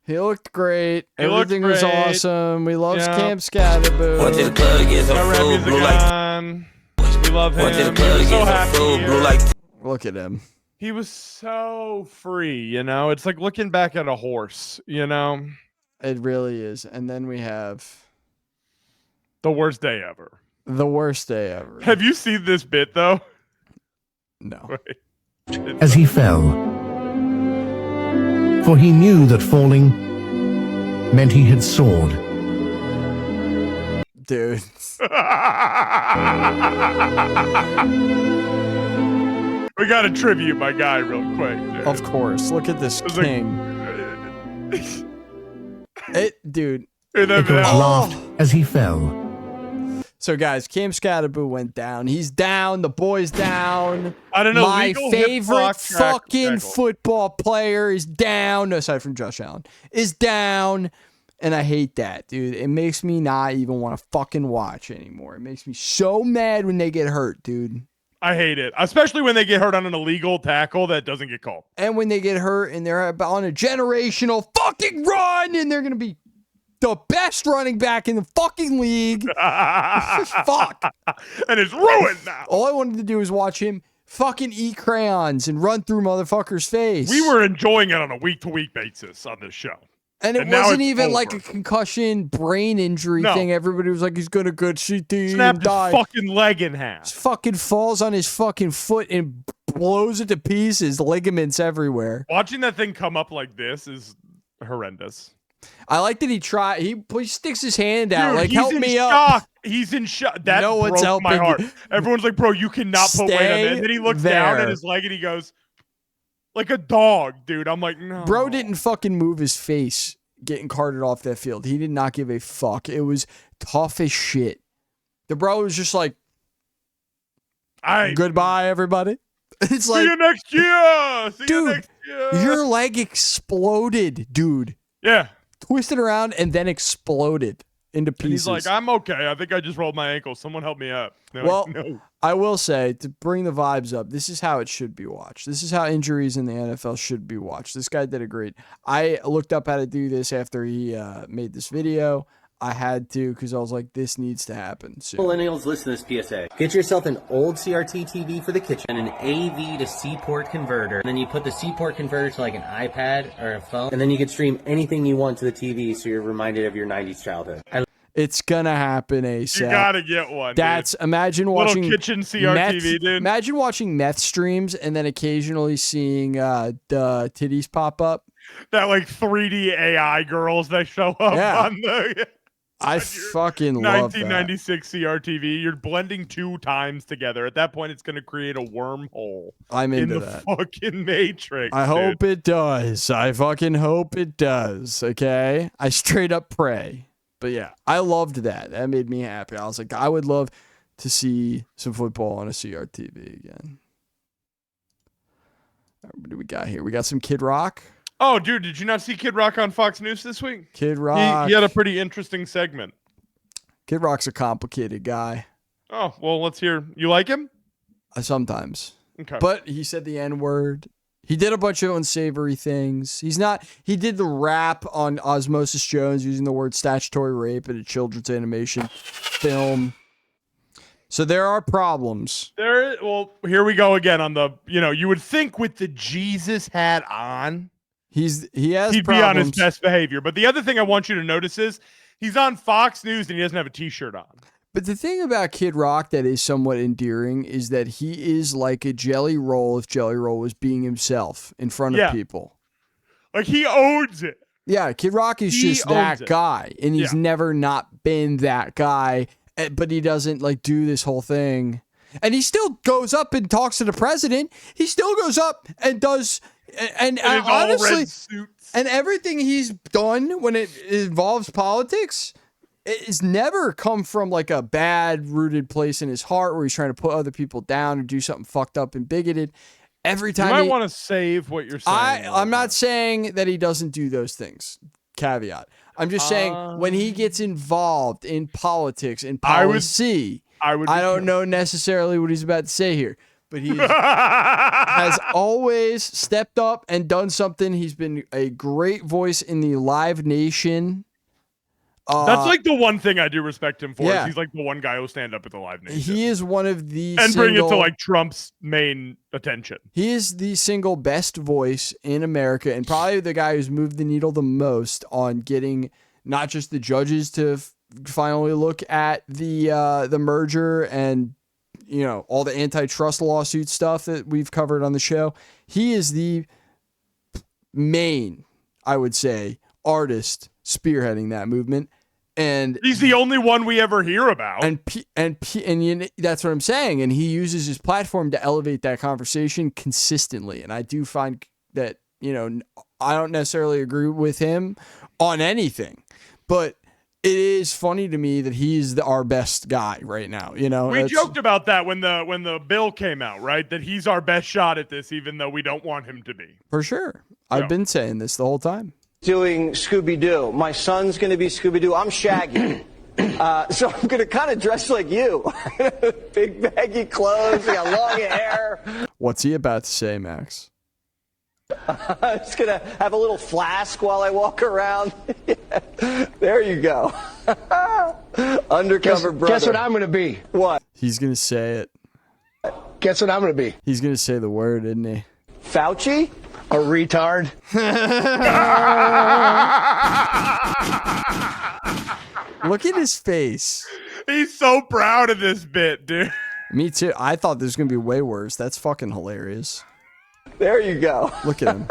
A: He looked great. Everything was awesome. We love Camp Scatterboo.
K: Went to the club, get some food, blue like.
B: We love him.
K: Went to the club, get some food, blue like.
A: Look at him.
B: He was so free, you know? It's like looking back at a horse, you know?
A: It really is. And then we have
B: the worst day ever.
A: The worst day ever.
B: Have you seen this bit, though?
A: No.
L: As he fell, for he knew that falling meant he had soared.
A: Dude.
B: We got to tribute my guy real quick. Dude.
A: Of course. Look at this king. Dude.
L: Nicholas laughed as he fell.
A: So, guys, Camp Scatterboo went down. He's down. The boy's down.
B: I don't know.
A: My favorite fucking football player is down. Aside from Josh Allen, is down. And I hate that, dude. It makes me not even want to fucking watch anymore. It makes me so mad when they get hurt, dude.
B: I hate it. Especially when they get hurt on an illegal tackle that doesn't get called.
A: And when they get hurt and they're on a generational fucking run and they're going to be the best running back in the fucking league. Fuck.
B: And it's ruined now.
A: All I wanted to do was watch him fucking eat crayons and run through motherfucker's face.
B: We were enjoying it on a week-to-week basis on this show.
A: And it wasn't even like a concussion brain injury thing. Everybody was like, he's going to good CT.
B: Snapped his fucking leg in half.
A: Just fucking falls on his fucking foot and blows it to pieces. Ligaments everywhere.
B: Watching that thing come up like this is horrendous.
A: I like that he sticks his hand out,
B: dude,
A: like, help me
B: shock.
A: up.
B: He's in shock. That broke my heart. Everyone's like, bro, you cannot put weight on that. And then he looks down at his leg and he goes, like a dog, dude. I'm like, no.
A: Bro didn't fucking move his face getting carted off that field. He did not give a fuck. It was tough as shit. The bro was just like, goodbye, everybody. It's
B: see
A: like,
B: you next year. See
A: dude,
B: you next year.
A: Your leg exploded, dude.
B: Yeah.
A: Twisted around and then exploded into pieces.
B: And he's like, I'm okay. I think I just rolled my ankle. Someone help me up.
A: Well,
B: like, no.
A: I will say, to bring the vibes up, this is how it should be watched. This is how injuries in the NFL should be watched. This guy did a great. I looked up how to do this after he made this video. I had to because I was like, this needs to happen soon.
M: Millennials, listen to this PSA. Get yourself an old CRT TV for the kitchen and an AV to C port converter. And then you put the C port converter to like an iPad or a phone. And then you can stream anything you want to the TV so you're reminded of your 90s childhood.
A: It's gonna happen ASAP.
B: You gotta get one.
A: That's
B: dude.
A: Imagine watching
B: little kitchen CRTV, dude.
A: Imagine watching meth streams and then occasionally seeing the titties pop up.
B: That like 3D AI girls that show up on the.
A: I fucking love
B: 1996 CRTV. You're blending two times together. At that point, it's going to create a wormhole.
A: I'm into
B: in the
A: that.
B: Fucking Matrix.
A: I hope it does. I fucking hope it does. Okay, I straight up pray. But yeah, I loved that. That made me happy. I was like, I would love to see some football on a CRTV again. What do we got here? We got some Kid Rock.
B: Oh, dude, did you not see Kid Rock on Fox News this week?
A: Kid Rock.
B: He had a pretty interesting segment.
A: Kid Rock's a complicated guy.
B: Oh, well, let's hear. You like him?
A: Sometimes.
B: Okay.
A: But he said the N-word. He did a bunch of unsavory things. He did the rap on Osmosis Jones using the word statutory rape in a children's animation film. So there are problems.
B: Well, here we go again on the, you would think with the Jesus hat on,
A: he'd
B: be on his best behavior. But the other thing I want you to notice is he's on Fox News and he doesn't have a t-shirt on.
A: But the thing about Kid Rock that is somewhat endearing is that he is like a Jelly Roll if Jelly Roll was being himself in front of people.
B: Like he owns it.
A: Yeah, Kid Rock is just that guy. And he's never not been that guy. But he doesn't like do this whole thing. And he still goes up and talks to the president. He still goes up and does and honestly and everything he's done when it involves politics it's never come from like a bad rooted place in his heart where he's trying to put other people down or do something fucked up and bigoted. Every time
B: you might want to save what you're saying.
A: I'm not saying that he doesn't do those things. Caveat. I'm just saying when he gets involved in politics and policy, I don't know necessarily what he's about to say here, but he has always stepped up and done something. He's been a great voice in the Live Nation.
B: That's like the one thing I do respect him for.
A: Yeah.
B: Is he's like the one guy who'll stand up at the Live Nation.
A: He is one of the
B: bring it to like Trump's main attention.
A: He is the single best voice in America, and probably the guy who's moved the needle the most on getting not just the judges to finally look at the merger and all the antitrust lawsuit stuff that we've covered on the show. He is the main, I would say, artist spearheading that movement, and
B: he's the only one we ever hear about.
A: And that's what I'm saying. And he uses his platform to elevate that conversation consistently. And I do find that I don't necessarily agree with him on anything, but it is funny to me that he's our best guy right now.
B: We joked about that when the bill came out, right? That he's our best shot at this, even though we don't want him to be.
A: For sure. I've been saying this the whole time.
N: Doing Scooby-Doo. My son's going to be Scooby-Doo. I'm Shaggy. So I'm going to kind of dress like you. Big baggy clothes, got long hair.
A: What's he about to say, Max?
N: I'm just going to have a little flask while I walk around. Yeah. There you go. Undercover brother.
O: Guess what I'm going to be?
N: What?
A: He's going to say it.
O: Guess what I'm going to be?
A: He's going to say the word, isn't he?
N: Fauci?
O: A retard.
A: Look at his face.
B: He's so proud of this bit, dude.
A: Me too. I thought this was going to be way worse. That's fucking hilarious.
N: There you go.
A: Look at him.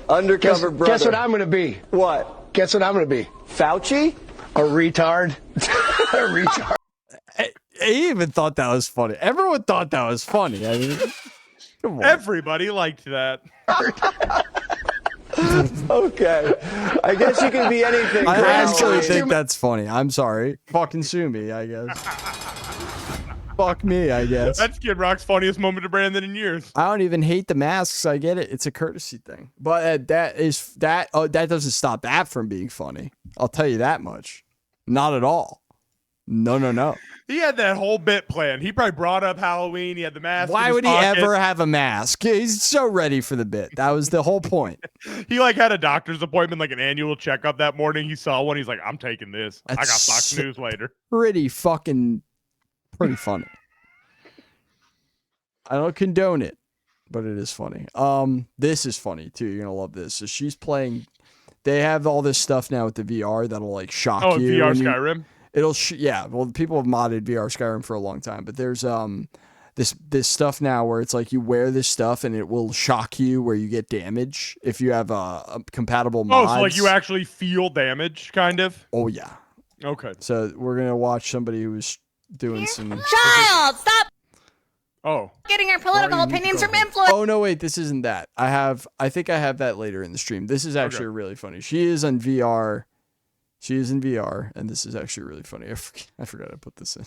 N: Undercover brother.
O: Guess what I'm going to be?
N: What?
O: Guess what I'm going to be?
N: Fauci?
O: A retard. A retard.
A: I even thought that was funny. Everyone thought that was funny. I mean, come on.
B: Everybody liked that.
N: Okay. I guess you can be anything.
A: I actually think that's funny. I'm sorry. Fucking sue me, I guess. Fuck me, I guess.
B: That's Kid Rock's funniest moment to Brandon in years.
A: I don't even hate the masks. I get it. It's a courtesy thing. But that doesn't stop that from being funny. I'll tell you that much. Not at all. No.
B: He had that whole bit planned. He probably brought up Halloween. He had the mask.
A: Why would he ever have a mask? He's so ready for the bit. That was the whole point.
B: He had a doctor's appointment, like an annual checkup that morning. He saw one. He's like, I'm taking this. I got Fox News later.
A: Pretty funny. I don't condone it, but it is funny. This is funny too. You're gonna love this. So she's playing. They have all this stuff now with the VR that'll shock you.
B: VR Skyrim.
A: It'll well, people have modded VR Skyrim for a long time, but there's this stuff now where it's like you wear this stuff and it will shock you where you get damage if you have a compatible mods.
B: Oh, so like you actually feel damage, kind of?
A: Oh yeah.
B: Okay.
A: So we're gonna watch somebody who's doing some.
P: Child, stop.
B: Oh.
P: Getting our political opinions from influence.
A: Oh no, wait, this isn't that. I think I have that later in the stream. This is actually really funny. She is on VR. She is in VR, and this is actually really funny. I forgot to put this in.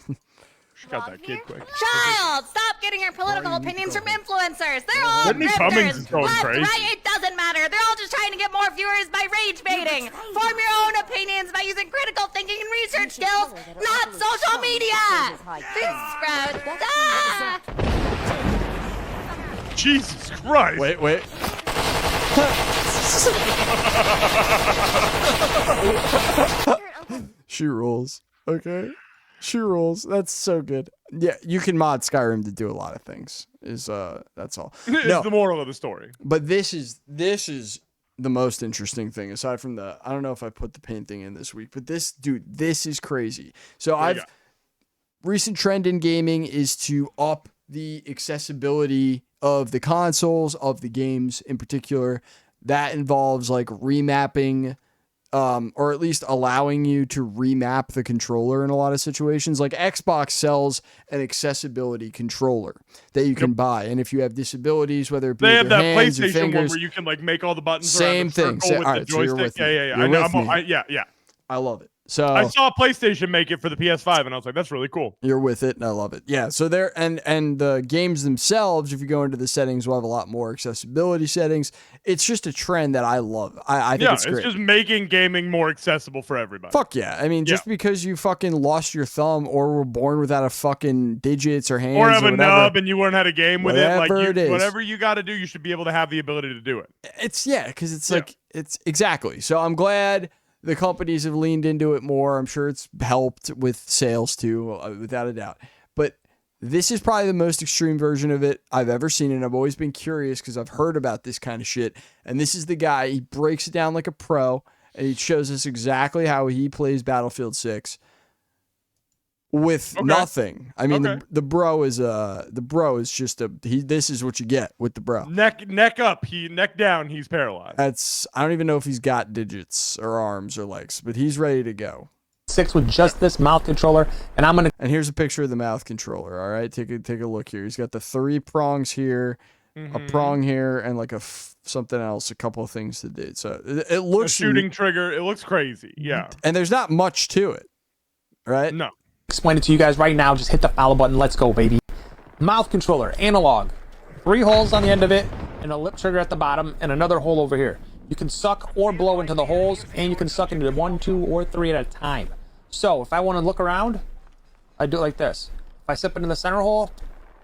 B: She got that kid quick.
P: Child, stop getting our political opinions from influencers. They're all
B: Whitney Cummings is
P: grifters.
B: going
P: Left,
B: crazy.
P: right, it doesn't matter. They're all just trying to get more viewers by rage baiting. Form your own opinions by using critical thinking and research skills, not social media. This sprouts. Ah!
B: Jesus Christ.
A: Wait. She rules. Okay. She rules. That's so good. Yeah, you can mod Skyrim to do a lot of things. That's all.
B: It's the moral of the story.
A: But this is the most interesting thing, aside from I don't know if I put the paint thing in this week, but this is crazy. So recent trend in gaming is to up the accessibility of the consoles, of the games in particular. That involves remapping, or at least allowing you to remap the controller in a lot of situations. Like Xbox sells an accessibility controller that you can buy, and if you have disabilities, whether it be
B: they
A: with
B: have
A: your
B: that
A: hands or
B: PlayStation
A: fingers,
B: one where you can make all the buttons
A: same
B: around the
A: thing.
B: circle with
A: All
B: the
A: right, so you're
B: joystick.
A: with me.
B: Yeah.
A: You're with me.
B: Yeah.
A: I love it. So
B: I saw PlayStation make it for the PS5, and I was like, that's really cool.
A: You're with it, and I love it. Yeah, so there, and the games themselves, if you go into the settings, will have a lot more accessibility settings. It's just a trend that I love. I think it's great.
B: It's just making gaming more accessible for everybody.
A: Fuck yeah. I mean, just because you fucking lost your thumb or were born without a fucking digits or hands
B: or have a
A: whatever,
B: nub and you learn how to game with it. Like
A: it is.
B: Whatever you got to do, you should be able to have the ability to do it.
A: It's, because it's like, it's exactly. So I'm glad the companies have leaned into it more. I'm sure it's helped with sales too, without a doubt. But this is probably the most extreme version of it I've ever seen, and I've always been curious because I've heard about this kind of shit. And this is the guy, he breaks it down like a pro, and he shows us exactly how he plays Battlefield 6 with nothing. I mean, the bro is just this is what you get with the bro.
B: Neck up, neck down, he's paralyzed.
A: I don't even know if he's got digits or arms or legs, but he's ready to go.
Q: 6 with just this mouth controller, and
A: here's a picture of the mouth controller. All right, take a look here. He's got the 3 prongs here, a prong here, and like something else, a couple of things to do. So it looks
B: a shooting trigger. It looks crazy. Yeah,
A: and there's not much to it, right?
B: No.
Q: Explain it to you guys right now. Just hit the follow button. Let's go, baby. Mouth controller, analog, 3 holes on the end of it, and a lip trigger at the bottom, and another hole over here. You can suck or blow into the holes, and you can suck into 1, 2, or 3 at a time. So if I want to look around, I do it like this. If I sip into the center hole,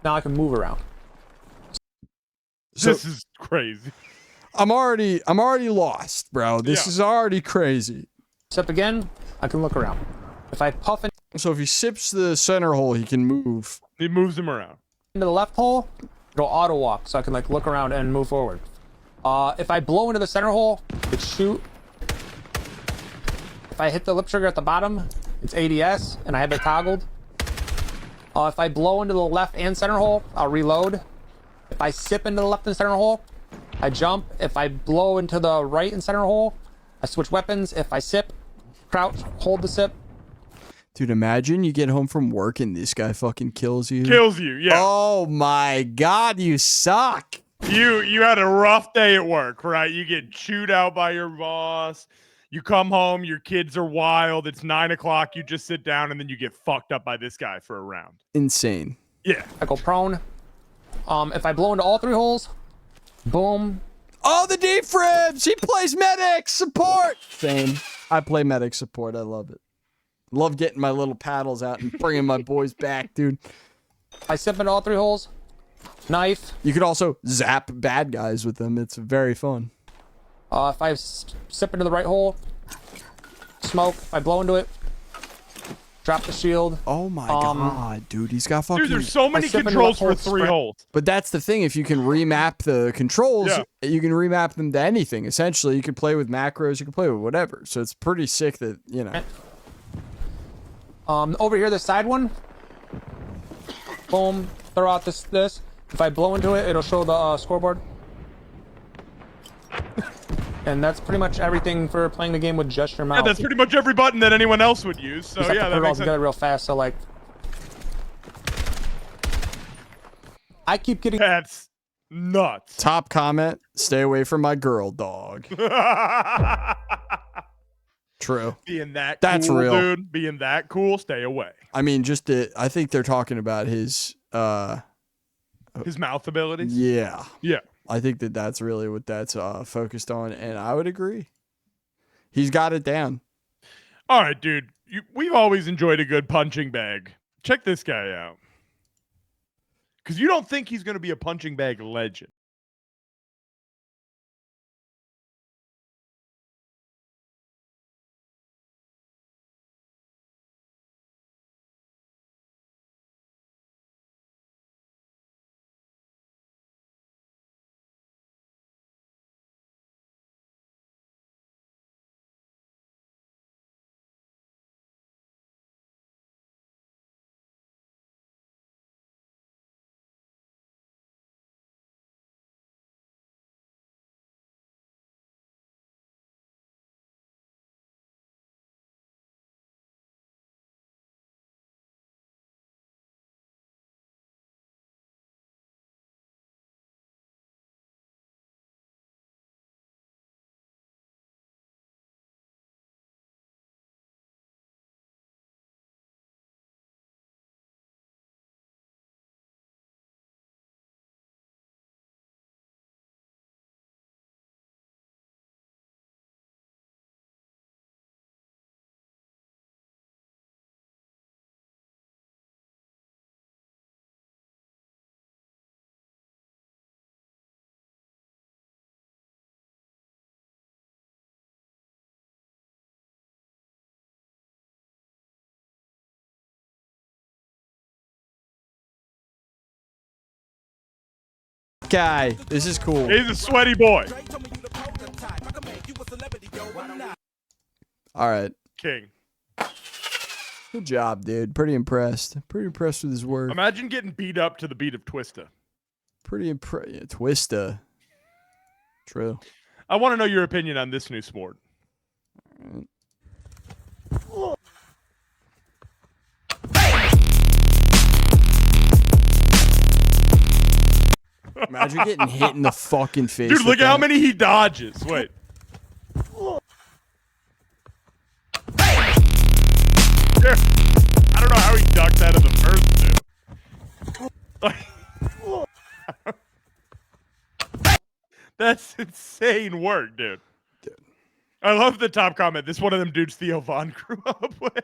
Q: now I can move around.
B: This is crazy.
A: I'm already lost, bro. This is already crazy.
Q: Sip again, I can look around. If I puff
A: so if he sips the center hole, he can move.
B: He moves him around.
Q: Into the left hole, it'll auto walk, so I can like look around and move forward. If I blow into the center hole, it shoot. If I hit the lip trigger at the bottom, it's ADS, and I have it toggled. If I blow into the left and center hole, I'll reload. If I sip into the left and center hole, I jump. If I blow into the right and center hole, I switch weapons. If I sip, crouch, hold the sip.
A: Dude, imagine you get home from work and this guy fucking kills you.
B: Kills you, yeah.
A: Oh my God, you suck.
B: You had a rough day at work, right? You get chewed out by your boss. You come home, your kids are wild. It's 9 o'clock. You just sit down and then you get fucked up by this guy for a round.
A: Insane.
B: Yeah.
Q: I go prone. If I blow into all 3 holes, boom.
A: Oh, the deep ribs. He plays medic support. Same. I play medic support. I love it. Love getting my little paddles out and bringing my boys back, dude.
Q: I sip into all 3 holes. Knife.
A: You could also zap bad guys with them. It's very fun.
Q: If I sip into the right hole, smoke. If I blow into it, drop the shield.
A: Oh my God, dude. He's got fucking...
B: Dude, there's so many controls for 3 holes.
A: But that's the thing. If you can remap the controls, you can remap them to anything. Essentially, you can play with macros. You can play with whatever. So it's pretty sick that, you know...
Q: Over here, the side one. Boom. Throw out this. If I blow into it, it'll show the scoreboard. And that's pretty much everything for playing the game with just your mouse.
B: Yeah, that's pretty much every button that anyone else would use. So yeah, that makes sense.
Q: Together real fast. So like, I keep getting.
B: That's nuts.
A: Top comment: stay away from my girl dog. True.
B: That's
A: cool,
B: real, dude. Being that cool, stay away.
A: I mean, I think they're talking about his
B: mouth abilities.
A: Yeah.
B: Yeah.
A: I think that's really what that's focused on, and I would agree. He's got it down.
B: All right, dude. We've always enjoyed a good punching bag. Check this guy out. Because you don't think he's going to be a punching bag legend.
A: guy. This is cool.
B: He's a sweaty boy.
A: All right.
B: King.
A: Good job, dude. Pretty impressed. Pretty impressed with his work.
B: Imagine getting beat up to the beat of Twista.
A: Pretty impressed. Yeah, Twista. True.
B: I want to know your opinion on this new sport.
A: Imagine getting hit in the fucking face.
B: Dude, look at how many he dodges. Wait. I don't know how he ducked out of the first two. That's insane work, dude. I love the top comment. This one of them dudes Theo Von grew up with.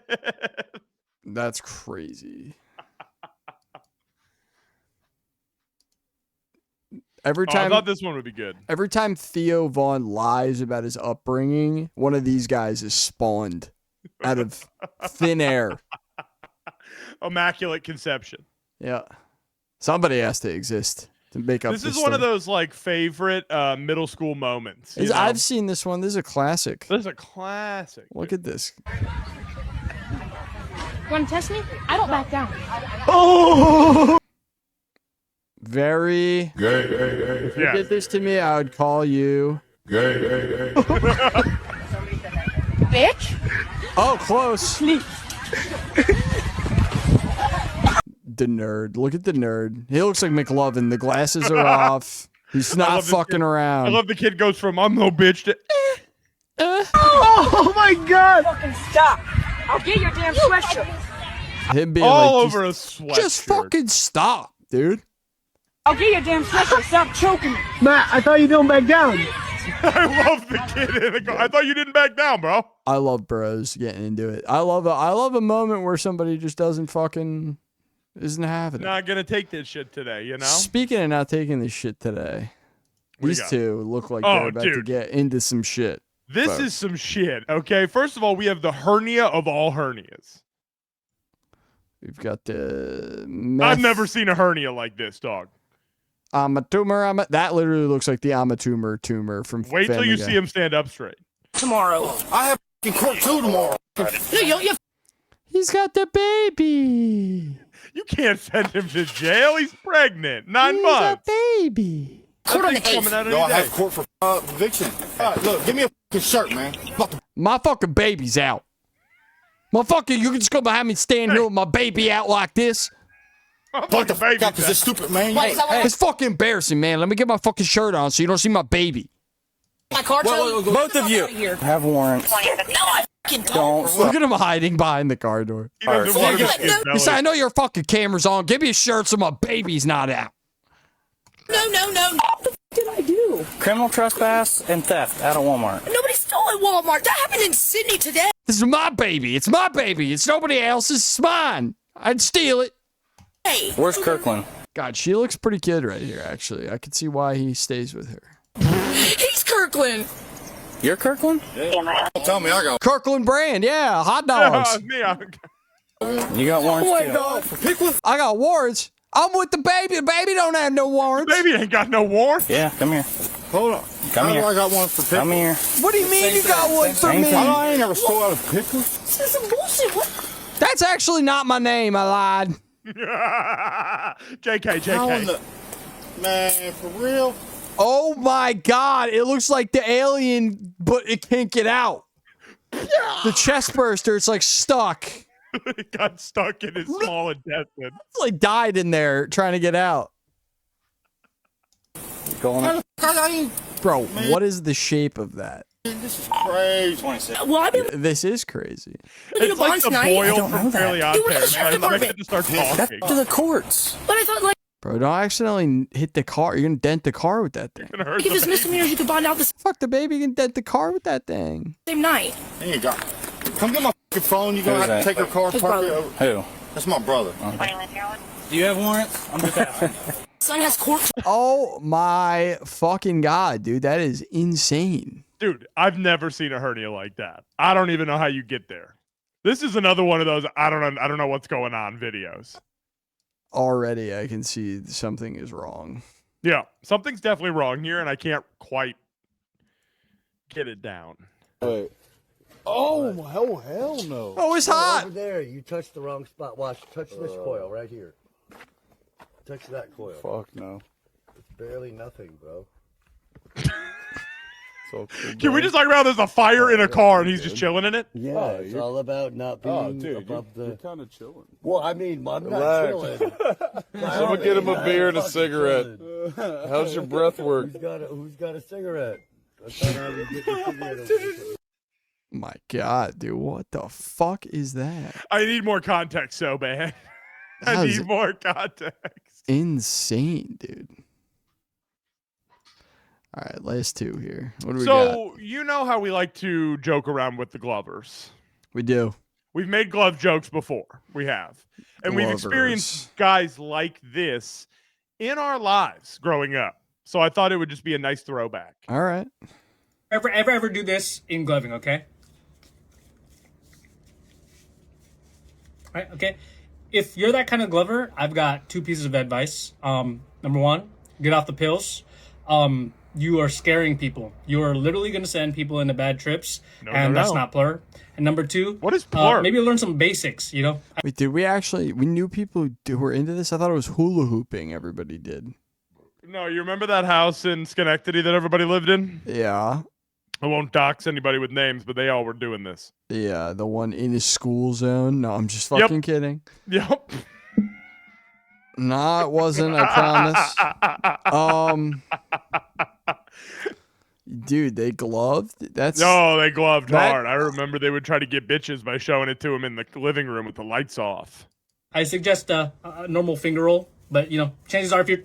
A: That's crazy. Every time,
B: I thought this one would be good.
A: Every time Theo Von lies about his upbringing, one of these guys is spawned out of thin air.
B: Immaculate conception.
A: Yeah. Somebody has to exist to make up
B: This
A: this
B: is one of
A: story.
B: those like favorite middle school moments. you know?
A: I've seen this one. This is a classic.
B: This is a classic.
A: Look at this.
R: You want to test me? I don't back down.
A: Oh! Very. If you
B: Yeah.
A: did this to me, I would call you.
R: Bitch.
A: Oh, close. The nerd. Look at the nerd. He looks like McLovin. The glasses are off. He's
B: I
A: not
B: love this
A: fucking
B: kid.
A: around.
B: I love the kid goes from I'm no bitch to
R: Oh my god! Fucking stop! I'll get your damn sweatshirt.
A: Him being
B: all
A: like,
B: over a
A: just
B: sweatshirt.
A: fucking stop, dude.
R: I'll get your damn sweatshirt. Stop choking me.
E: Matt, I thought you didn't back down.
B: I love the kid in the car. I thought you didn't back down, bro.
A: I love bros getting into it. I love a moment where somebody just doesn't fucking isn't having it.
B: Not gonna take this shit today, you know?
A: Speaking of not taking this shit today,
B: What do you
A: these
B: got?
A: two look like
B: Oh,
A: they're about to
B: dude.
A: get into some shit.
B: This
A: folks.
B: is some shit, okay? First of all, we have the hernia of all hernias.
A: We've got the
B: I've never seen a hernia like this, dog.
A: I'm a tumor. That literally looks like the I'm a tumor from
B: Wait till
A: Family
B: you
A: Guy.
B: see him stand up straight.
R: Tomorrow.
O: I have court too tomorrow.
A: He's got the baby.
B: You can't send him to jail. He's pregnant. 9 months.
A: Baby.
B: Court on the coming out
O: Yo, I
B: any
O: have
B: day.
O: court for eviction. All right, look, give me a fucking shirt, man.
A: My fucking baby's out. Motherfucker, you can just gonna have me stand here with my baby out like this?
O: Fuck the baby. Because it's stupid, man.
A: It's fucking embarrassing, man. Let me get my fucking shirt on so you don't see my baby.
R: My car.
M: Both of you have warrants.
R: No, I fucking don't.
A: Look at him hiding behind the car door.
B: He doesn't want to see his
A: He said, I
B: belly.
A: know your fucking camera's on. Give me a shirt so my baby's not out.
R: No. What the f- did I do?
M: Criminal trespass and theft at a Walmart.
R: Nobody stole at Walmart. That happened in Sydney today.
A: This is my baby. It's my baby. It's nobody else's. It's mine. I'd steal it.
R: Hey.
M: Where's Kirkland?
A: God, she looks pretty good right here, actually. I could see why he stays with her.
R: He's Kirkland.
M: You're Kirkland?
O: Don't tell me I got.
A: Kirkland brand, yeah. Hot
B: Yeah,
A: dogs.
B: me,
M: You got warrants
R: Oh my
M: too.
R: god.
O: For Pickles?
A: I got warrants. I'm with the baby. The baby don't have no warrants.
B: Baby ain't got no warrant.
M: Yeah, come here.
O: Hold on.
M: Come
O: I know
M: here.
O: I got one for Pickles.
M: Come here.
A: What do you mean you got one for
M: Same
A: me?
M: thing.
O: I ain't never stole out of Pickles.
R: This is some bullshit. What?
A: That's actually not my name. I lied.
B: JK.
O: How in the... Man, for real?
A: Oh my God. It looks like the alien, but it can't get out. The chest burster, it's like stuck.
B: It got stuck in his small intestine.
A: It's like died in there trying to get out.
M: Going up.
A: Bro, what is the shape of that?
O: This is crazy.
R: Well, I've been
A: This is crazy.
R: looking
B: It's like
R: bonds
B: the
R: tonight.
B: boil from Fairly Odd
R: You were in the
B: Parents.
R: sheriff's
B: I expect
R: department.
B: it to start
M: That's
B: talking.
M: to the courts.
R: But I thought, like,
A: Bro, don't accidentally hit the car. You're gonna dent the car with that thing.
B: Gonna hurt
R: if
B: the
R: it's
B: baby.
R: misdemeanors, you could bond out the
A: Fuck the baby, you can dent the car with that thing.
R: same night.
O: There you go. Come get my fucking phone. You're going
M: Who's
O: to have to
M: that?
O: take her car,
R: His
O: park it
R: brother.
O: over.
M: Who?
O: That's my brother.
M: Do you have warrants? I'm just asking.
R: Son has court.
A: Oh my fucking God, dude. That is insane.
B: Dude, I've never seen a hernia like that. I don't even know how you get there. This is another one of those I don't know what's going on videos.
A: Already I can see something is wrong.
B: Yeah, something's definitely wrong here, and I can't quite get it down.
S: Wait. Oh, hell no.
A: Oh, it's hot.
T: Over there, you touched the wrong spot. Watch, touch this coil right here. Touch that coil.
S: Fuck no.
T: It's barely nothing, bro.
S: So cool,
B: Can we just talk about there's a fire in a car and he's just chilling in it?
T: Yeah, it's all about not being above
S: you're kind of chilling.
T: Well, I mean, I'm not
S: Relax.
T: chilling.
S: Someone get him a beer and a cigarette. How's your breath work?
T: Who's got a cigarette? That's not how we get the cigarette over.
A: My God, dude, what the fuck is that?
B: I need more context so bad. I need more context.
A: Insane, dude. All right, last two here. What do we got?
B: So, you know how we like to joke around with the Glovers.
A: We do.
B: We've made glove jokes before. We have. And we've experienced guys like this in our lives growing up. So I thought it would just be a nice throwback.
A: All right.
U: Ever do this in gloving, okay? All right, okay. If you're that kind of glover, I've got 2 pieces of advice. Number 1, get off the pills. You are scaring people. You are literally going to send people into bad trips, that's not plur. And number 2,
B: what is plur?
U: Maybe learn some basics, you know?
A: Wait, did we knew people who were into this? I thought it was hula hooping everybody did.
B: No, you remember that house in Schenectady that everybody lived in?
A: Yeah.
B: I won't dox anybody with names, but they all were doing this.
A: Yeah, the one in his school zone. No, I'm just fucking kidding.
B: Yep.
A: Nah, it wasn't, I promise. Dude, they gloved?
B: They gloved hard. I remember they would try to get bitches by showing it to them in the living room with the lights off.
U: I suggest a normal finger roll, but, you know, chances are if you're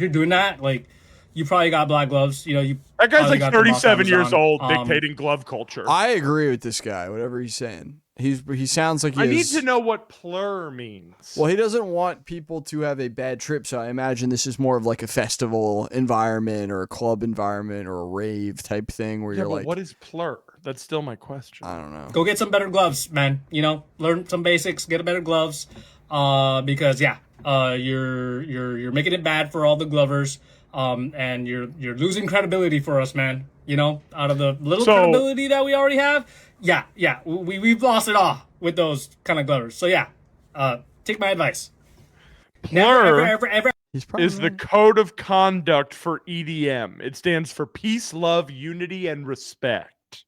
U: doing that, like, you probably got black gloves. You know,
B: that guy's like 37 years old, dictating glove culture.
A: I agree with this guy, whatever he's saying. He sounds like
B: I need to know what plur means.
A: Well, he doesn't want people to have a bad trip, so I imagine this is more of like a festival environment or a club environment or a rave type thing where you're like,
B: what is plur? That's still my question.
A: I don't know.
U: Go get some better gloves, man. You know, learn some basics, get better gloves, because you're making it bad for all the glovers, and you're losing credibility for us, man. You know, out of the little credibility that we already have. Yeah, we've lost it all with those kind of glovers. So take my advice.
B: Plur is the code of conduct for EDM. It stands for peace, love, unity, and respect.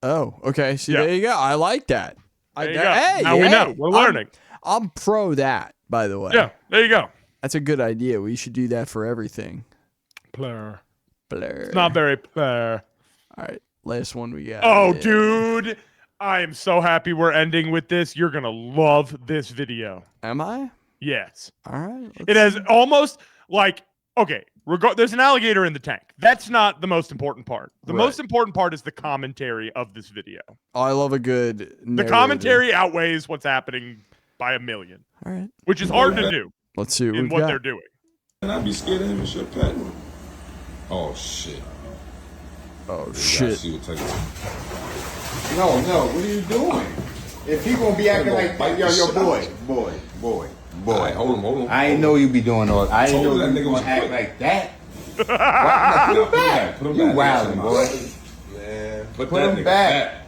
A: Oh, okay. See, there you go. I like that.
B: Hey, now we know. We're learning.
A: I'm pro that, by the way.
B: Yeah, there you go.
A: That's a good idea. We should do that for everything.
B: Plur.
A: It's
B: not very plur.
A: All right. Last one we got.
B: Oh, dude. I am so happy we're ending with this. You're going to love this video.
A: Am I?
B: Yes.
A: All right.
B: It has almost like, okay, there's an alligator in the tank. That's not the most important part. The most important part is the commentary of this video.
A: Oh, I love a good narrative.
B: The commentary outweighs what's happening by a million.
A: All right.
B: Which is hard to do.
A: Let's see
B: what they're doing.
V: And I'd be scared of him and shit, pet. Oh, shit.
A: Oh, shit.
O: No, what are you doing? If he gonna be acting like that, yo, boy.
V: Right, hold him.
O: I ain't know you be doing all. I ain't know
V: that
O: you
V: nigga
O: gonna
V: was
O: act
V: quick.
O: like that. Put him back. You wildin', boy.
V: Man,
O: Put him back.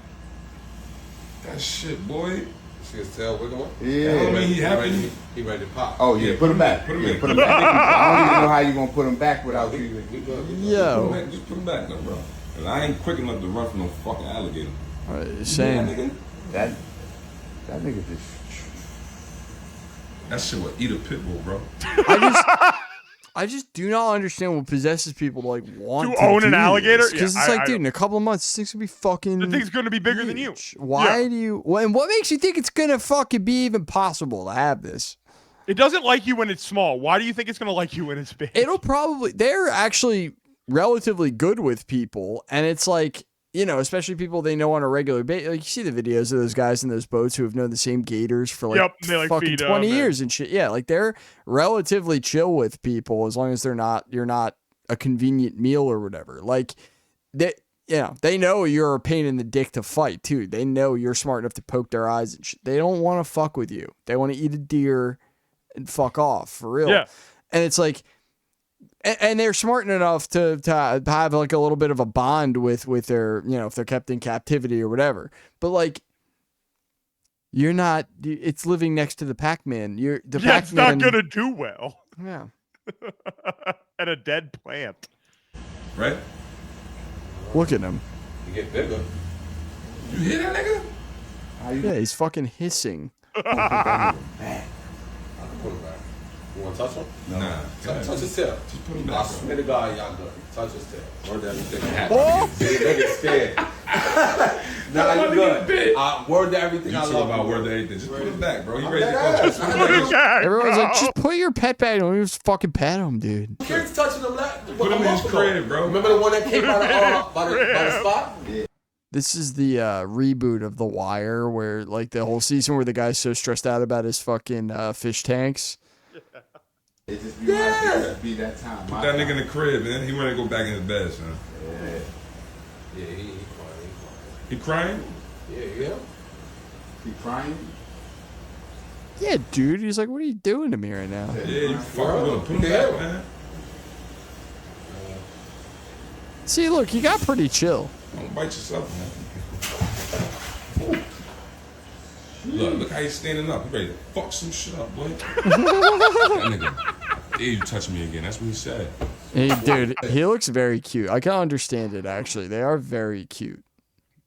V: That shit, boy. See his tail wiggling?
O: Yeah.
V: I mean, he happy. He ready to pop.
O: Oh yeah, put him back.
V: Put him in.
O: Put him back. I don't even know how you gonna put him back without you.
A: Yo.
V: Just put him back, though, bro. Cause I ain't quick enough to run from no fucking alligator.
A: All right, same.
O: That nigga just.
V: That shit would eat a pit bull, bro.
A: I just do not understand what possesses people to like want to
B: own an alligator.
A: Because it's like, dude, in a couple of months, this thing's gonna be fucking.
B: The thing's gonna be bigger than you.
A: Why do you? And what makes you think it's gonna fucking be even possible to have this?
B: It doesn't like you when it's small. Why do you think it's gonna like you when it's big?
A: It'll probably. They're actually relatively good with people, and it's like, you know, especially people they know on a regular basis. Like, you see the videos of those guys in those boats who have known the same gators for like, fucking 20 years and shit. Yeah, like they're relatively chill with people as long as you're not a convenient meal or whatever. Like they know you're a pain in the dick to fight too. They know you're smart enough to poke their eyes and shit. They don't want to fuck with you. They want to eat a deer and fuck off for real.
B: Yeah.
A: And it's like, and they're smart enough to have like a little bit of a bond with their, you know, if they're kept in captivity or whatever. But like, you're not, it's living next to the Pac-Man.
B: It's not going to do well.
A: Yeah.
B: At a dead plant.
V: Right?
A: Look at him.
V: You get bigger. You hear that nigga?
A: Yeah, he's fucking hissing.
V: I can put him back. You want to touch him? No. Nah. Touch his tail. Just put him back. I swear to God, y'all good. Touch his tail. Word that everything happened. Oh! Nigga scared. Nah, you good. Word that everything I love about word that everything. Just put him back, bro. You ready to go?
A: Everyone's like, just put your pet back. Don't even fucking pet him, dude.
V: Kids touching him. Put him in his crib, bro.
T: Remember the one that came by the spot?
A: Yeah. This is the reboot of The Wire, where like the whole season where the guy's so stressed out about his fucking fish tanks.
O: It just be that time.
V: Put that nigga in the crib, man. He want to go back in his bed, son.
O: Yeah, he
V: He crying?
O: Yeah. He crying?
A: Yeah, dude. He's like, what are you doing to me right now?
V: Yeah, you fucking gonna put him back, man.
A: See, look, you got pretty chill.
V: Don't bite yourself, man. Look how he's standing up. He ready to fuck some shit up, boy. That nigga, dare you touch me again. That's what he said.
A: Hey, dude, he looks very cute. I can understand it, actually. They are very cute.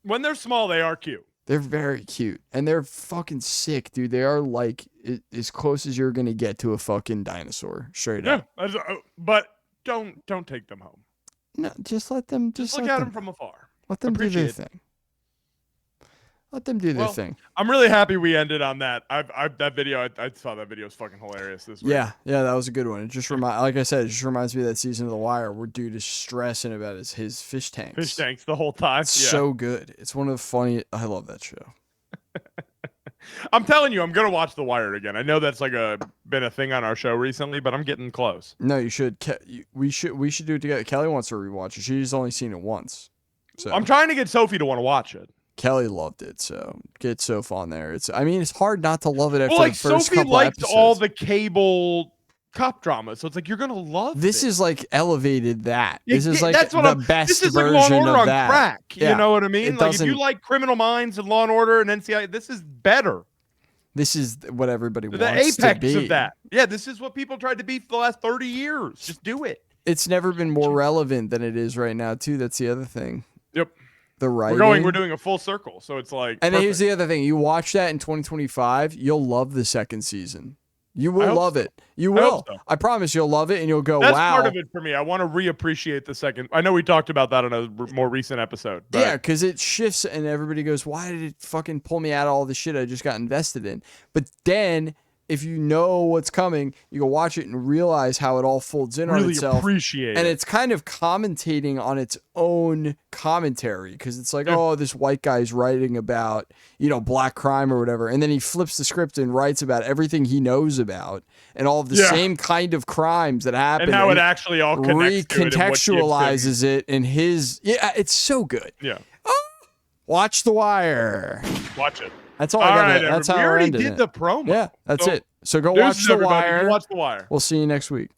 B: When they're small, they are cute.
A: They're very cute. And they're fucking sick, dude. They are like as close as you're going to get to a fucking dinosaur. Straight up.
B: But don't take them home.
A: No, just let them.
B: Just look at them from afar.
A: Let them do their thing. Let them do their thing.
B: I'm really happy we ended on that. That video, I saw that video was fucking hilarious this week.
A: Yeah, that was a good one. It just like I said, it just reminds me of that season of The Wire where dude is stressing about his fish tanks.
B: Fish tanks the whole time.
A: It's so good. It's one of the funny. I love that show.
B: I'm telling you, I'm gonna watch The Wire again. I know that's like been a thing on our show recently, but I'm getting close.
A: No, you should. We should do it together. Kelly wants to rewatch it. She's only seen it once. So
B: I'm trying to get Sophie to want to watch it.
A: Kelly loved it, so get Soph on there. It's hard not to love it after
B: like
A: the first
B: Sophie
A: couple
B: liked
A: episodes.
B: all the cable cop drama, so it's like you're gonna love
A: this. Is like elevated that.
B: Yeah,
A: this is like
B: that's what
A: the
B: I'm,
A: best
B: this is
A: version
B: like Law and Order
A: of
B: on
A: that.
B: crack.
A: Yeah.
B: You know what I mean?
A: It
B: Like if you
A: doesn't-
B: like Criminal Minds and Law and Order and NCIS, this is better.
A: This is what everybody
B: The
A: wants
B: apex
A: to be.
B: of that. Yeah, this is what people tried to be for the last 30 years. Just do it.
A: It's never been more relevant than it is right now, too. That's the other thing.
B: Yep.
A: The writing.
B: We're doing a full circle, so it's like.
A: And
B: perfect.
A: here's the other thing: you watch that in 2025, you'll love the second season. You will love it. You will. I promise you'll love it, and you'll go,
B: That's
A: wow.
B: part of it for me. I want to reappreciate the second. I know we talked about that on a more recent episode. But
A: Yeah, because it shifts, and everybody goes, why did it fucking pull me out of all the shit I just got invested in? But then, if you know what's coming, you go watch it and realize how it all folds in on
B: Really
A: itself.
B: appreciate
A: and
B: it.
A: it's kind of commentating on its own commentary, because it's like, oh, this white guy's writing about, black crime or whatever. And then he flips the script and writes about everything he knows about and all of the same kind of crimes that happen.
B: And how it actually all connects to it and what gives him-
A: recontextualizes it in his. Yeah, it's so good.
B: Yeah.
A: Watch The Wire.
B: Watch it.
A: That's all I got.
B: right,
A: That's
B: we
A: how
B: already
A: ended
B: did
A: it.
B: the promo.
A: Yeah, that's
B: So,
A: it. So go
B: deuces,
A: watch The
B: everybody.
A: Wire.
B: Go watch The Wire.
A: We'll see you next week.